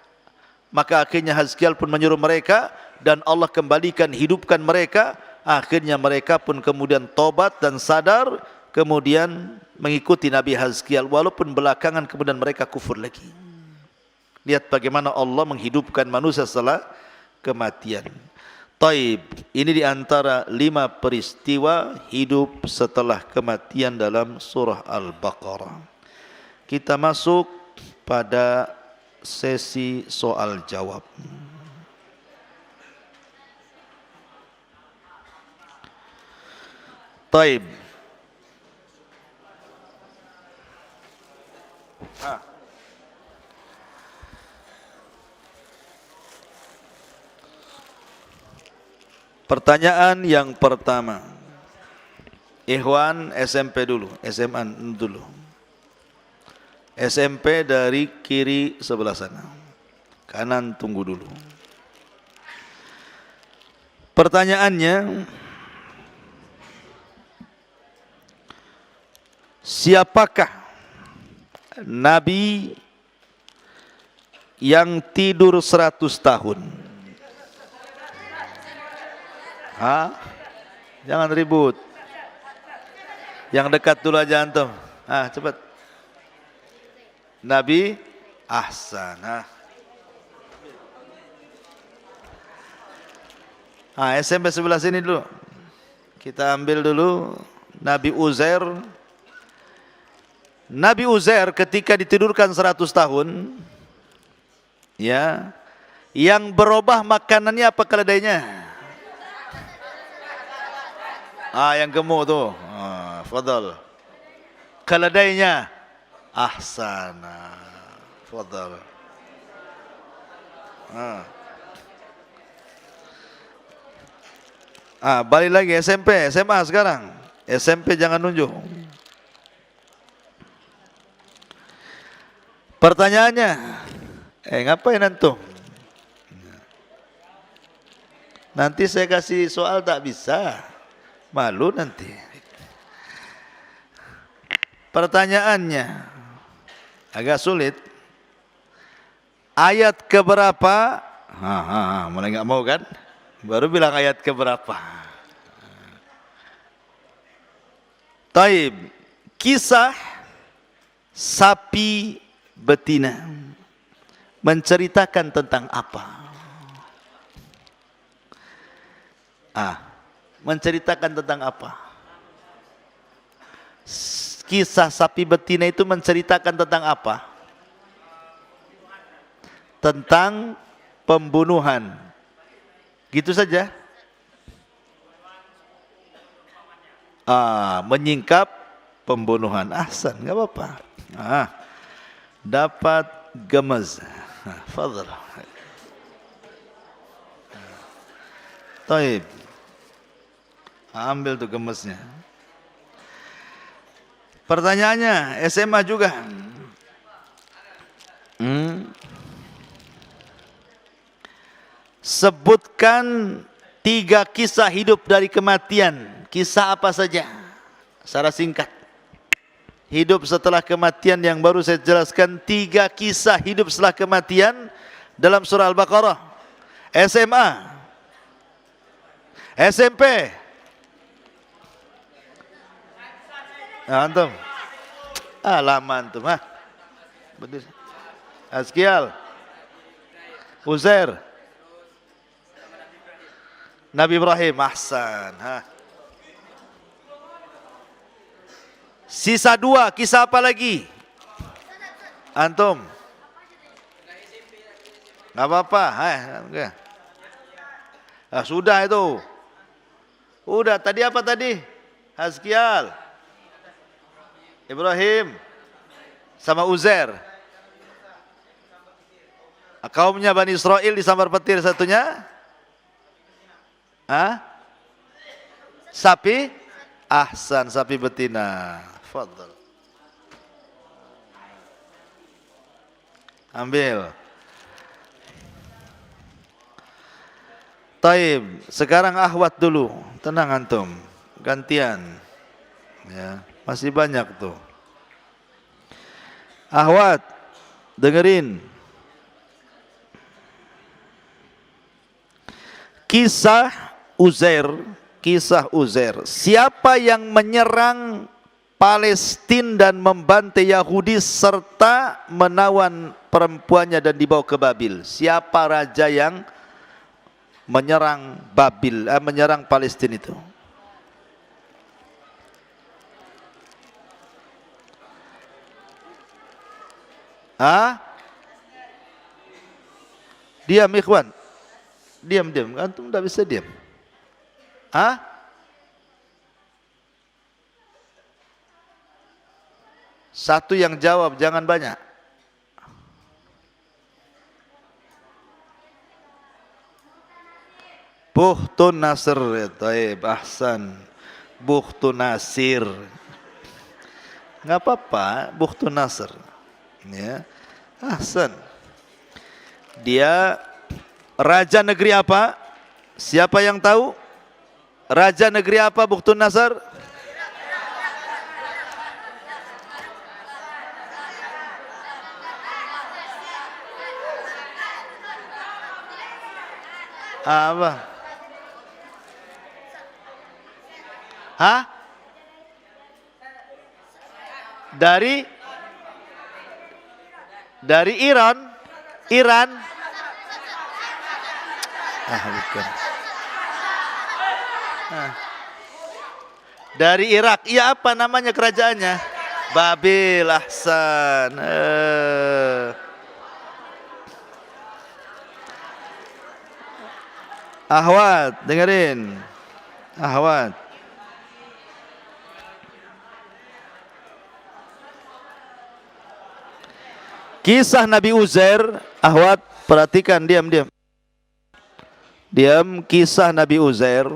Maka akhirnya Hazkiel pun menyuruh mereka, dan Allah kembalikan, hidupkan mereka. Akhirnya mereka pun kemudian tobat dan sadar, kemudian mengikuti Nabi Hazkiel, walaupun belakangan kemudian mereka kufur lagi. Lihat bagaimana Allah menghidupkan manusia setelah kematian. Taib, ini diantara 5 peristiwa hidup setelah kematian dalam surah Al-Baqarah. Kita masuk pada sesi soal jawab. Taib. Pertanyaan yang pertama. Ikhwan SMP dulu, SMA dulu. SMP dari kiri sebelah sana. Kanan tunggu dulu. Pertanyaannya, siapakah Nabi yang tidur 100 tahun? Hah? Jangan ribut. Yang dekat dulu aja antum. Cepat. Nabi Ahsan. SMP sebelah sini dulu. Kita ambil dulu Nabi Uzair. Nabi Uzair ketika ditidurkan 100 tahun, ya, yang berubah makanannya apa keledainya? Yang gemuk tuh. Fadal. Keledainya. Ahsana. Fadal. Balik lagi SMP, SMA sekarang. SMP jangan nunjuk. Pertanyaannya, ngapain antum? Nanti saya kasih soal tak bisa, malu nanti. Pertanyaannya agak sulit. Ayat keberapa? Mulai nggak mau kan? Baru bilang ayat keberapa? Taib, kisah sapi betina menceritakan tentang apa? Menceritakan tentang apa? Kisah sapi betina itu menceritakan tentang apa? Tentang pembunuhan. Gitu saja? Menyingkap pembunuhan. Ahsan, nggak apa-apa. Dapat gemez. Fadhal. Taib. Ambil tuh gemeznya. Pertanyaannya SMA juga. Sebutkan 3 kisah hidup dari kematian. Kisah apa saja? Secara singkat. Hidup setelah kematian yang baru saya jelaskan, 3 kisah hidup setelah kematian dalam surah Al-Baqarah. SMA, SMP, antum, lama antum, betul. Azkial, Uzair, Nabi Ibrahim, ahsan. Sisa 2, kisah apa lagi? Antum? Gak apa-apa. Sudah itu. Udah, tadi apa tadi? Hazkial, Ibrahim, sama Uzair. Kaumnya Bani Israel disambar petir satunya. Sapi? Ahsan, sapi betina. Fadhal. Ambil. Taib. Sekarang akhwat dulu. Tenang antum. Gantian. Ya, masih banyak tuh. Akhwat, dengerin. Kisah Uzair. Siapa yang menyerang Palestina dan membantai Yahudi serta menawan perempuannya dan dibawa ke Babil? Siapa raja yang menyerang menyerang Palestina itu? Diam ikhwan. Diam. Antum tidak bisa diam. Satu yang jawab, jangan banyak. Bukhtun Nasr, taib, ahsan. Bukhtun Nasir. Enggak apa-apa, Bukhtun Nasr. Ya, ahsan. Dia raja negeri apa? Siapa yang tahu? Raja negeri apa Bukhtun Nasr? Apa? Dari Iran. Bukan. Dari Irak. Iya, apa namanya kerajaannya? Babil, ahsan. Ahwat, dengerin. Ahwat. Kisah Nabi Uzair, ahwat, perhatikan, diam. Kisah Nabi Uzair.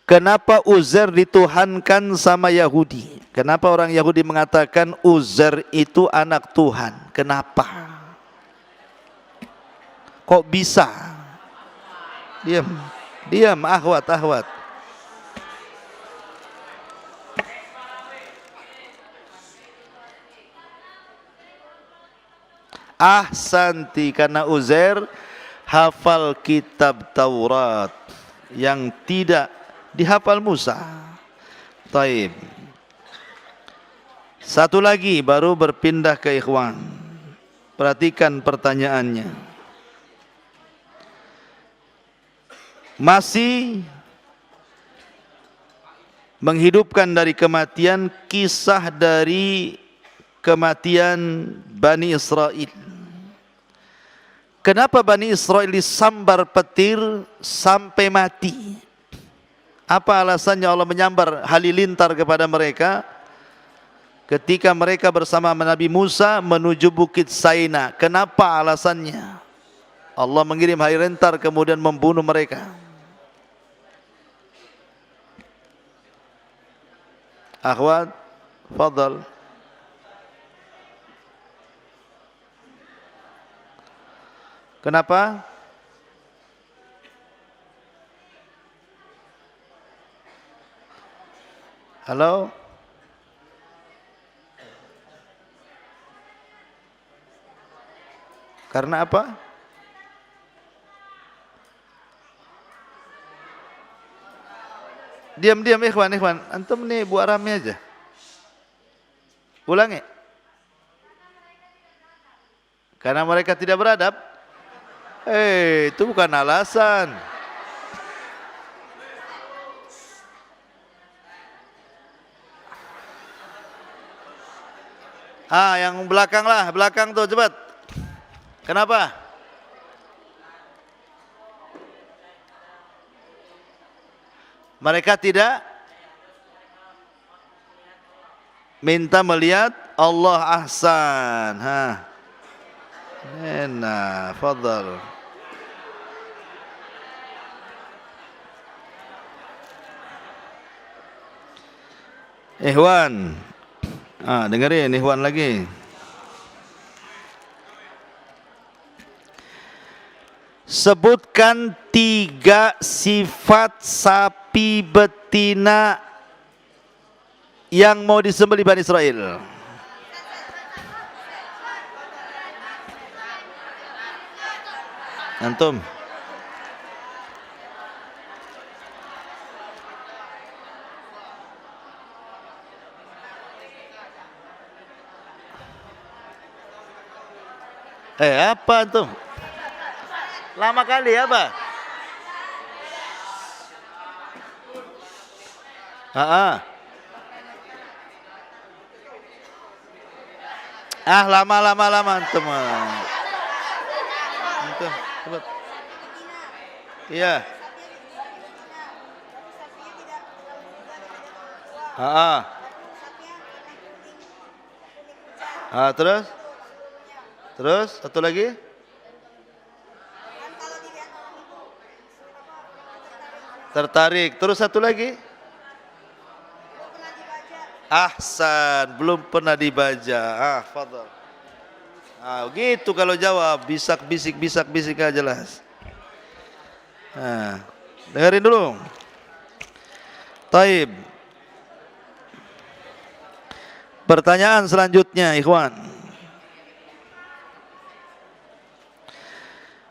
Kenapa Uzair dituhankan sama Yahudi? Kenapa orang Yahudi mengatakan Uzair itu anak Tuhan? Kenapa? Kok bisa? Diam, ahwat. Ahsanti, karena Uzair hafal kitab Taurat yang tidak dihafal Musa. Taib. Satu lagi baru berpindah ke ikhwan. Perhatikan pertanyaannya. Masih menghidupkan dari kematian, kisah dari kematian Bani Israel. Kenapa Bani Israel disambar petir sampai mati? Apa alasannya Allah menyambar halilintar kepada mereka ketika mereka bersama Nabi Musa menuju Bukit Saina? Kenapa alasannya? Allah mengirim halilintar kemudian membunuh mereka. Akhwat, fadal. Kenapa? Halo? Karena apa? Diam ikhwan. Antum nih buat rame aja. Ulangi. Karena mereka tidak beradab. Itu bukan alasan. Yang belakang tuh cepat. Kenapa? Mereka tidak minta melihat Allah, ahsan. Enak, fadal. Ikhwan, dengerin ikhwan lagi. Sebutkan 3 sifat sapi betina yang mau disembelih Bani Israel. Antum. Apa antum? Lama kali apa? Lama antum. Antum, cepat. Iya. Terus satu lagi? Tertarik. Terus satu lagi? Ahsan, belum pernah dibaca. Fadhal. Gitu kalau jawab, bisik aja jelas. Dengerin dulu. Taib. Pertanyaan selanjutnya, ikhwan.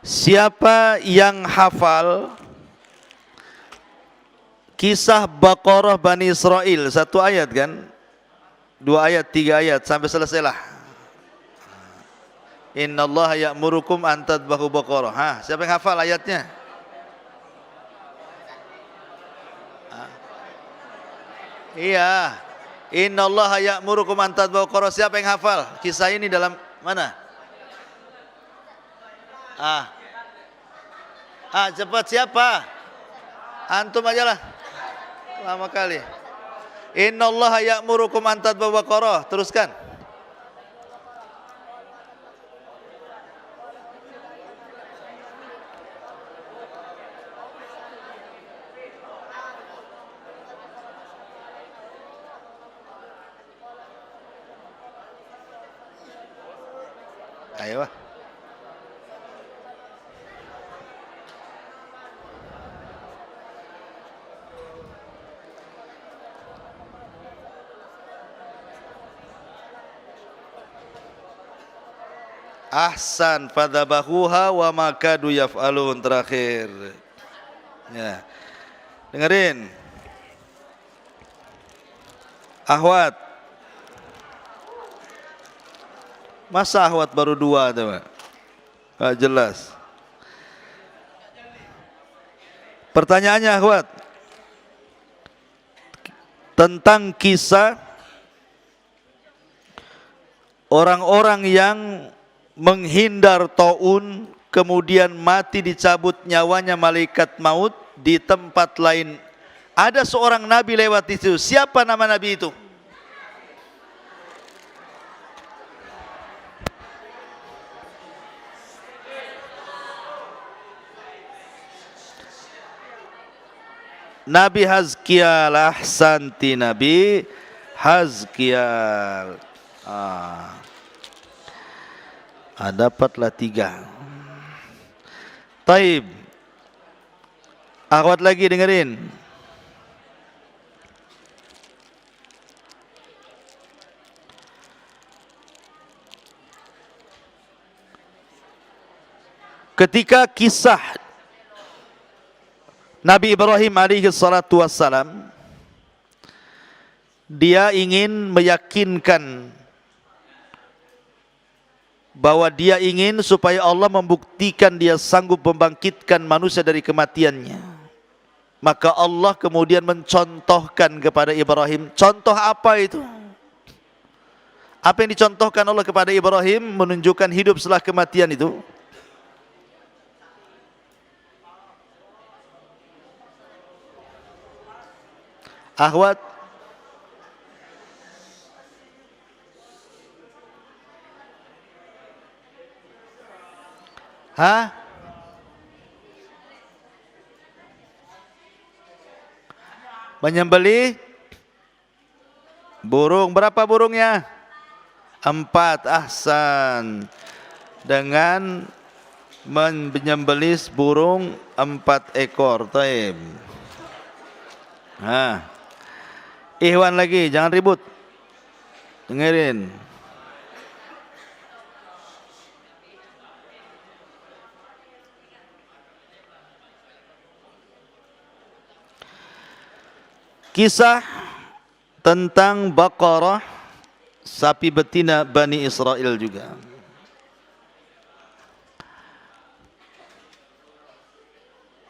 Siapa yang hafal kisah Baqarah Bani Israel? 1 ayat kan? 2 ayat, 3 ayat, sampai selesailah. Innallaha ya'murukum an tadbahu baqarah. Siapa yang hafal ayatnya? Iya. Innallaha ya'murukum an tadbahu baqarah. Siapa yang hafal kisah ini dalam mana? Cepat, siapa? Antum aja lah. Lama kali. Innallaha ya'murukum an tadbahu baqarah. Teruskan. Ayo. Ahsan, fadzabahuha wa makadu yaf'alun. Terakhir. Ya. Dengerin. Ahwat. Masa ahwat baru 2 tuh, Pak? Gak jelas. Pertanyaannya ahwat, tentang kisah orang-orang yang menghindar taun, kemudian mati dicabut nyawanya malaikat maut di tempat lain. Ada seorang nabi lewat itu. Siapa nama nabi itu? Nabi Hazkial. Ahsanti, Nabi Hazkial. Dapatlah 3. Taib. Akhwat lagi dengerin. Ketika kisah Nabi Ibrahim alaihi salatu wassalam, dia ingin meyakinkan bahwa dia ingin supaya Allah membuktikan dia sanggup membangkitkan manusia dari kematiannya. Maka Allah kemudian mencontohkan kepada Ibrahim. Contoh apa itu? Apa yang dicontohkan Allah kepada Ibrahim menunjukkan hidup setelah kematian itu? Ahwat, menyembelih burung. Berapa burungnya? 4. Ahsan. Dengan menyembelih burung 4 ekor. Taib. Ikhwan lagi, jangan ribut. Dengerin. Kisah tentang Baqarah, sapi betina Bani Israel juga.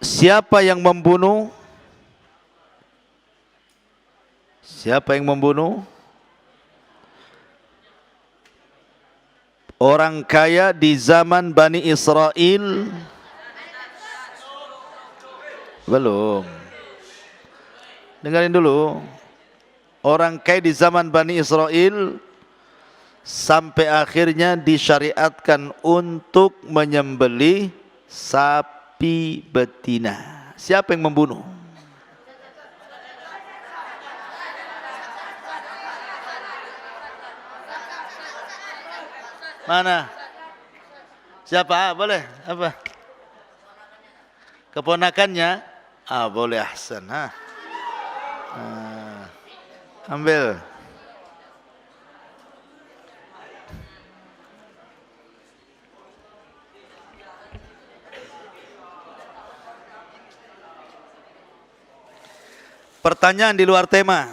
Siapa yang membunuh? Siapa yang membunuh? Orang kaya di zaman Bani Israel? Belum. Dengarin dulu. Orang kaya di zaman Bani Israel sampai akhirnya disyariatkan untuk menyembelih sapi betina. Siapa yang membunuh? Mana? Siapa? Boleh? Apa? Keponakannya? Boleh, ahsan. Ambil. Pertanyaan di luar tema.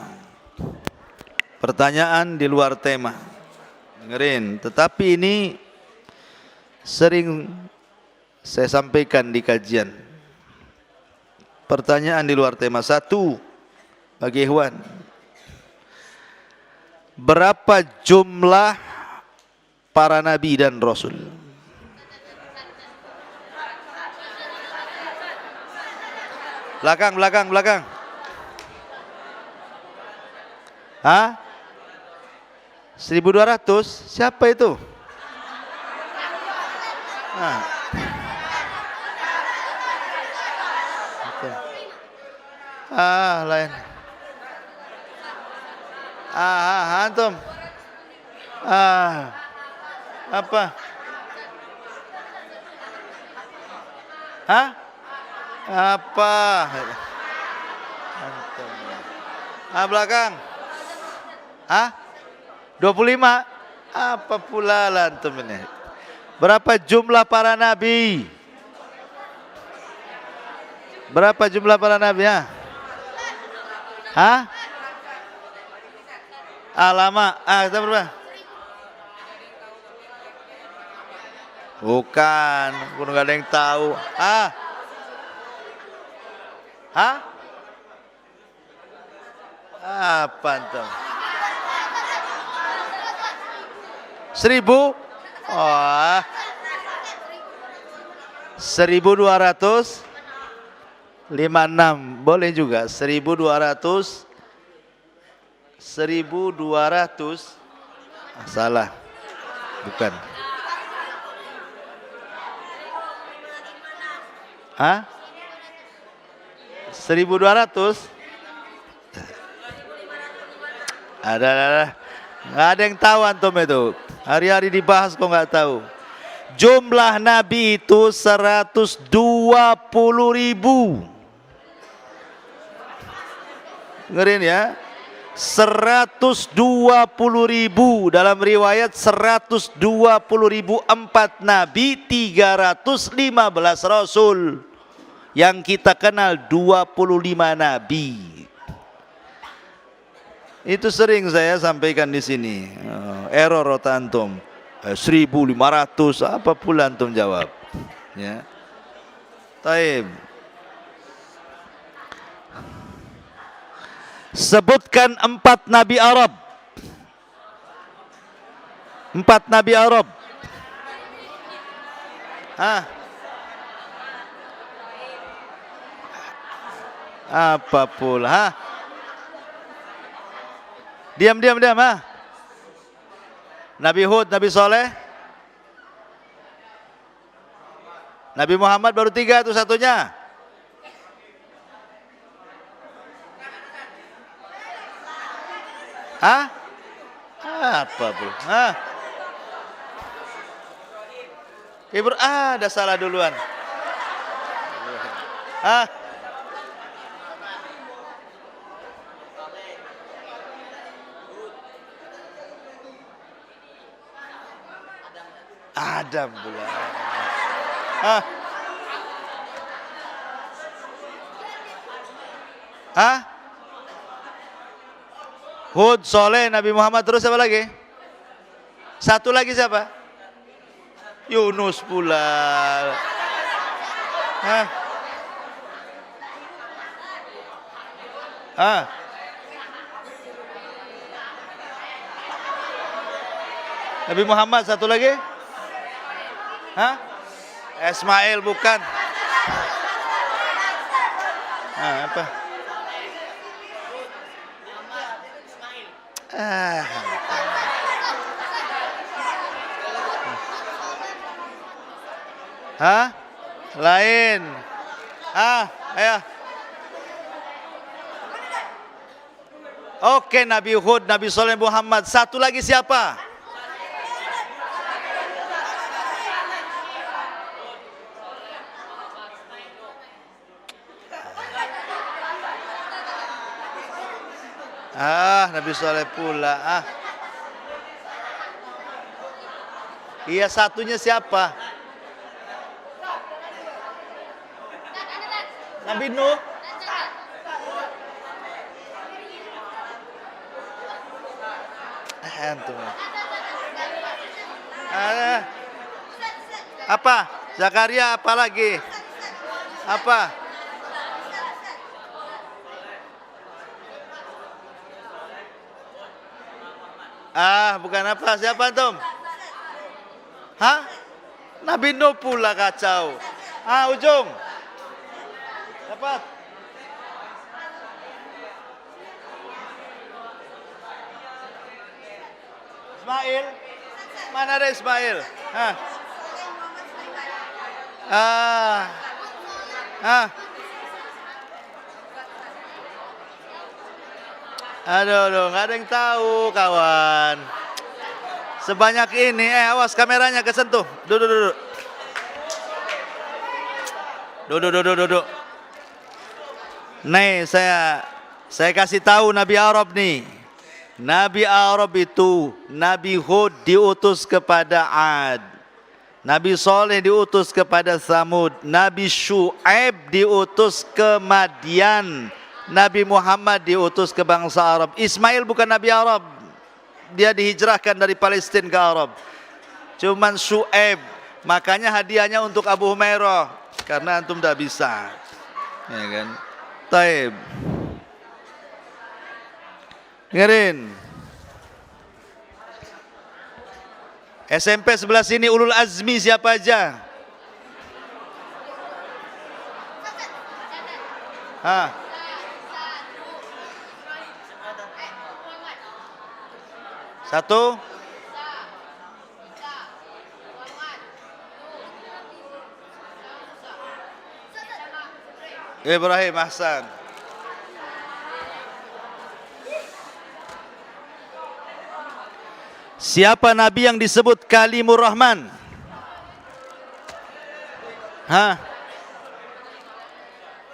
Pertanyaan di luar tema. Dengerin, tetapi ini sering saya sampaikan di kajian. Pertanyaan di luar tema. 1, bagi ikhwan. Berapa jumlah para nabi dan rasul? Belakang. 1200? Siapa itu? Lain. Antum. Apa? Apa? Antum. Belakang. 25? Apa pula antum ini? Berapa jumlah para nabi? Berapa jumlah para nabi? Lama. Kita berapa? Bukan, pun nggak ada yang tahu. Apa antum? 1000? 1256. Boleh juga 1200. Salah. Bukan. 1200? Ada. Nggak ada yang tahu antum itu. Hari-hari dibahas kok nggak tahu. Jumlah nabi itu 120.000. Dengerin ya. 120.000. Dalam riwayat 120.000 4 nabi, 315 rasul. Yang kita kenal 25 nabi. Itu sering saya sampaikan di sini. Error otak antum. 1.500 apa pula antum jawab. Ya. Taib. Sebutkan 4 nabi Arab. 4 nabi Arab. Apa pula? Diam. Nabi Hud, Nabi Soleh, Nabi Muhammad baru 3 itu satunya. Apa pula? Ada salah duluan. Ah. Adam pula. Hud, Soleh, Nabi Muhammad, terus siapa lagi? Satu lagi siapa? Yunus pula. Nabi Muhammad satu lagi? Ismail bukan? Apa? Lain. Ayo. Oke, Nabi Hud, Nabi Soleh, Muhammad. Satu lagi siapa? Nabi Soleh pula. Iya, satunya siapa? Nabi Nuh. Apa? Zakaria apa lagi? Apa? Bukan apa? Siapa antum? Nabi Nuh pula, kacau. Ujung. Dapat. Ismail. Mana ada Ismail? Aduh, nggak ada yang tahu, kawan. Sebanyak ini, awas kameranya kesentuh. Duduk. Nih, saya kasih tahu Nabi Arab nih. Nabi Arab itu, Nabi Hud diutus kepada Ad. Nabi Soleh diutus kepada Samud. Nabi Syu'aib diutus ke Madian. Nabi Muhammad diutus ke bangsa Arab. Ismail bukan Nabi Arab. Dia dihijrahkan dari Palestina ke Arab. Cuman Syu'aib. Makanya hadiahnya untuk Abu Humairah. Karena antum tidak bisa. Ya kan? Taib. Dengerin. SMP sebelah sini ulul azmi siapa aja? Satu. Ibrahim, Ahsan. Siapa Nabi yang disebut Kalimur Rahman?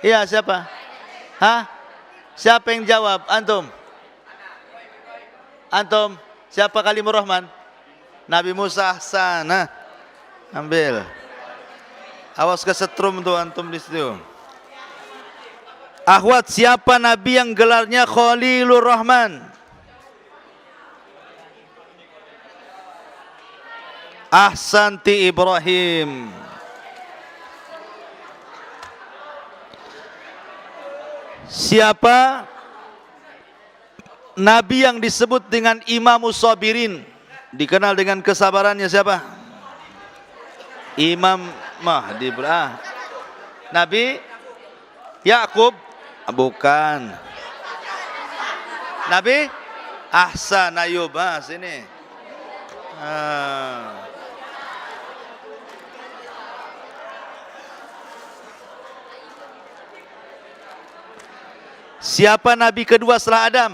Iya, siapa? Siapa yang jawab? Antum? Siapa Kalimur Rahman? Nabi Musa. Ahsan. Ambil. Awas kesetrum tuh antum di situ. Ahwat, siapa Nabi yang gelarnya Khalilur Rahman? Ahsanti Ibrahim. Siapa Nabi yang disebut dengan Imamus Sabirin? Dikenal dengan kesabarannya siapa? Imam Mahdi. Nabi Yakub? Bukan. Nabi Ahsan, Ayub. Sini. Siapa Nabi kedua setelah Adam?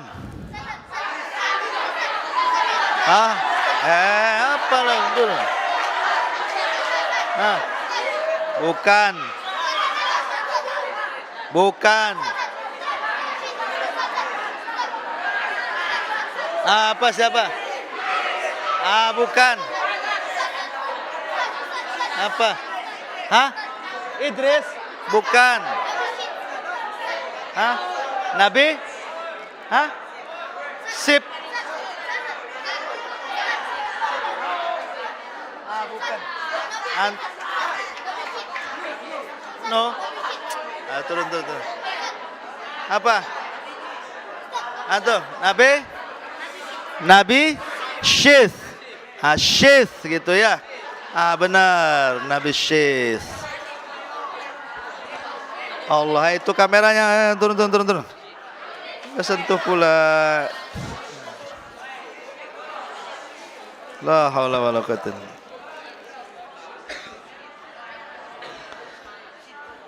Apa lagi dulu? Ah, bukan. Bukan. Apa siapa? Bukan. Apa? Hah? Idris? Bukan. Hah? Nabi? Hah? Sip? Bukan. No. Turun. Apa? Tuh, Nabi? Nabi? Syith. Syith gitu ya. Benar, Nabi Syith. Allah, itu kameranya turun. Kesentuh pula. La haula wala quwwata.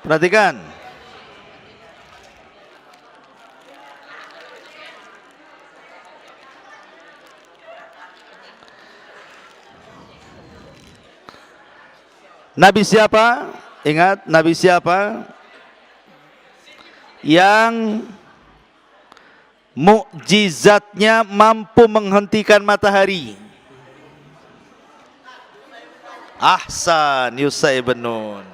Perhatikan. Nabi siapa? Ingat, Nabi siapa? Yang mukjizatnya mampu menghentikan matahari. Ahsan, Yusha ibn Nun.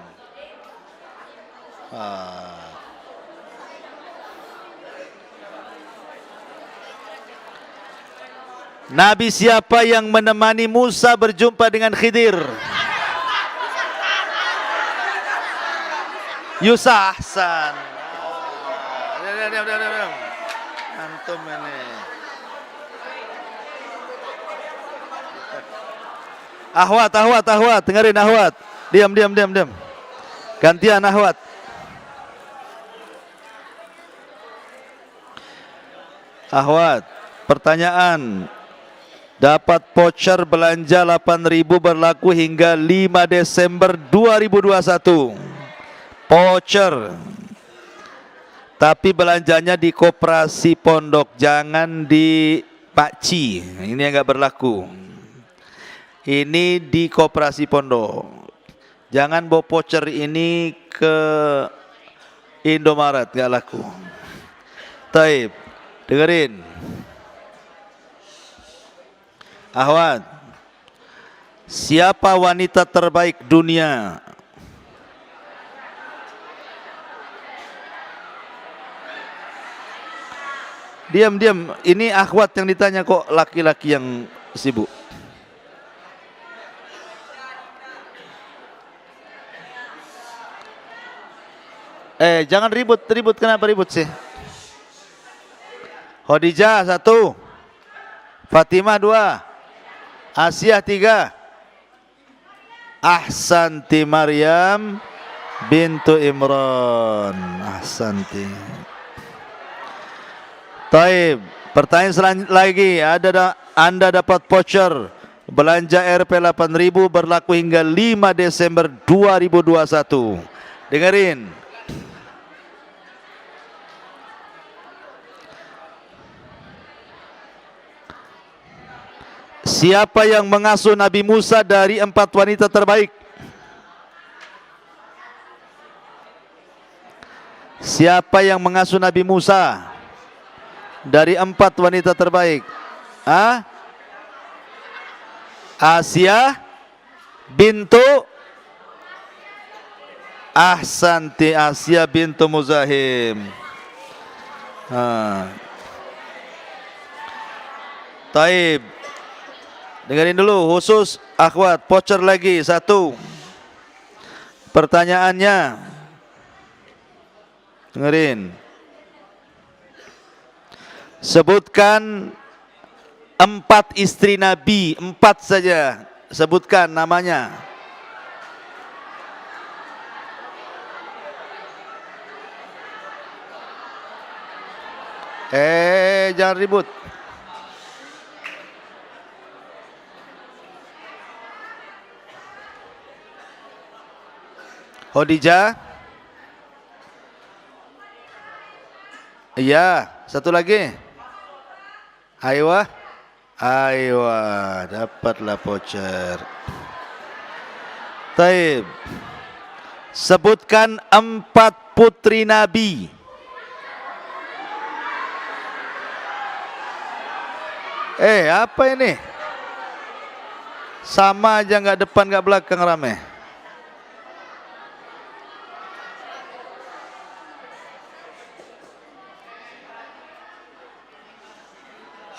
Nabi siapa yang menemani Musa berjumpa dengan Khidir? Yusha. Ahsan. Diam. Antum ini. Ahwat, dengerin Ahwat. Diam. Gantian Ahwat. Ahwat, pertanyaan. Dapat voucher belanja 8.000 berlaku hingga 5 Desember 2021. Voucher. Tapi belanjanya di koperasi pondok, jangan di Pakci. Ini yang enggak berlaku. Ini di koperasi pondok. Jangan bawa voucher ini ke Indomaret, enggak laku. Taib, dengerin. Ahwat, siapa wanita terbaik dunia? Diam. Ini akhwat yang ditanya, kok laki-laki yang sibuk. Jangan ribut. Kenapa ribut sih? Khadijah 1, Fatimah 2, Asyah 3, Ahsanti Maryam bintu Imran. Ahsanti. Taib, pertanyaan lagi. Anda dapat voucher belanja RP 8.000 berlaku hingga 5 Desember 2021. Dengerin. Siapa yang mengasuh Nabi Musa dari 4 wanita terbaik? Siapa yang mengasuh Nabi Musa dari 4 wanita terbaik? Asia bintu Ahsanti, Asia bintu Muzahim. Taib, dengerin dulu khusus akhwat, voucher lagi 1. Pertanyaannya, dengerin. Sebutkan 4 istri Nabi, 4 saja. Sebutkan namanya. Jangan ribut. Khadijah. Iya, satu lagi. Aywa, dapatlah voucher. Taib. Sebutkan 4 putri Nabi. Apa ini? Sama aja, nggak depan nggak belakang rame.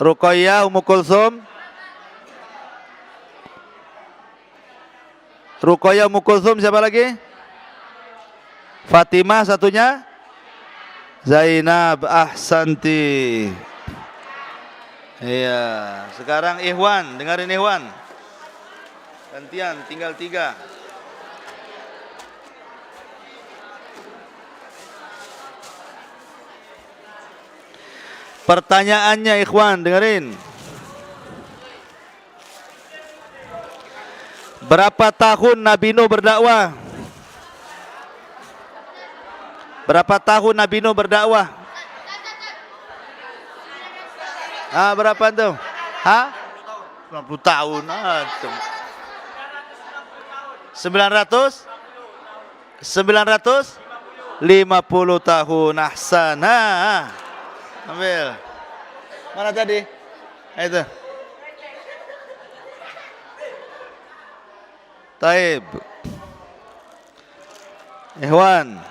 Ruqayyah, Ummu Kulsum. Ruqayyah, Ummu Kulsum, siapa lagi? Fatimah satunya. Zainab, ahsanti. Iya, sekarang Ikhwan, dengarin Ikhwan. Gantian, tinggal 3. Pertanyaannya Ikhwan, dengerin. Berapa tahun Nabi Nuh berdakwah? Berapa tahun Nabi Nuh berdakwah? Berapa tuh? 90 tahun. 950 tahun. Ahsan. Ambil. Mana tadi? Itu. Taib. Ikhwan.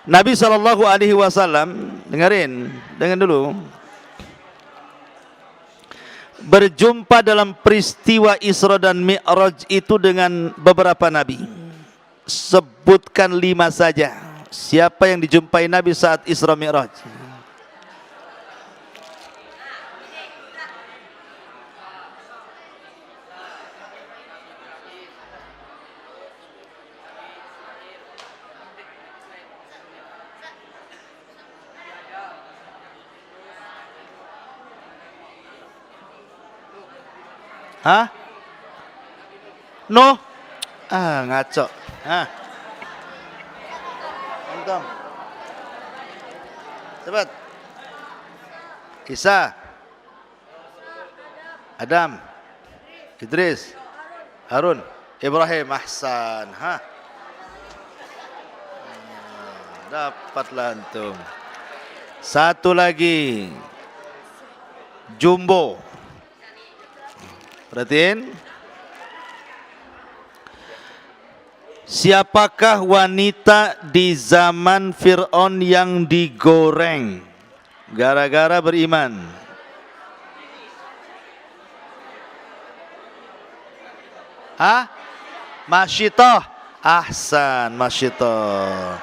Nabi SAW, dengerin dulu, berjumpa dalam peristiwa Isra dan Mi'raj itu dengan beberapa Nabi. Sebutkan 5 saja. Siapa yang dijumpai Nabi saat Isra Mi'raj? Nuh? Ngaco. Antum. Cepat. Isa. Adam. Idris. Harun. Ibrahim. Ahsan. Dapatlah antum. Satu lagi. Jumbo. Perhatiin. Siapakah wanita di zaman Fir'aun yang digoreng gara-gara beriman? Masyitoh. Ahsan, Masyitoh.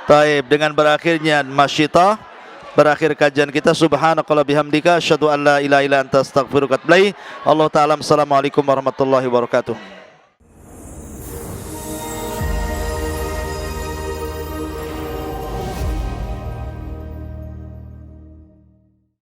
Taib, dengan berakhirnya Masyitoh, berakhir kajian kita. Subhanakallah bihamdika asyhadu an la ilaha illa anta astaghfiruka wa atubu ilaik. Allah ta'ala. Assalamualaikum warahmatullahi wabarakatuh.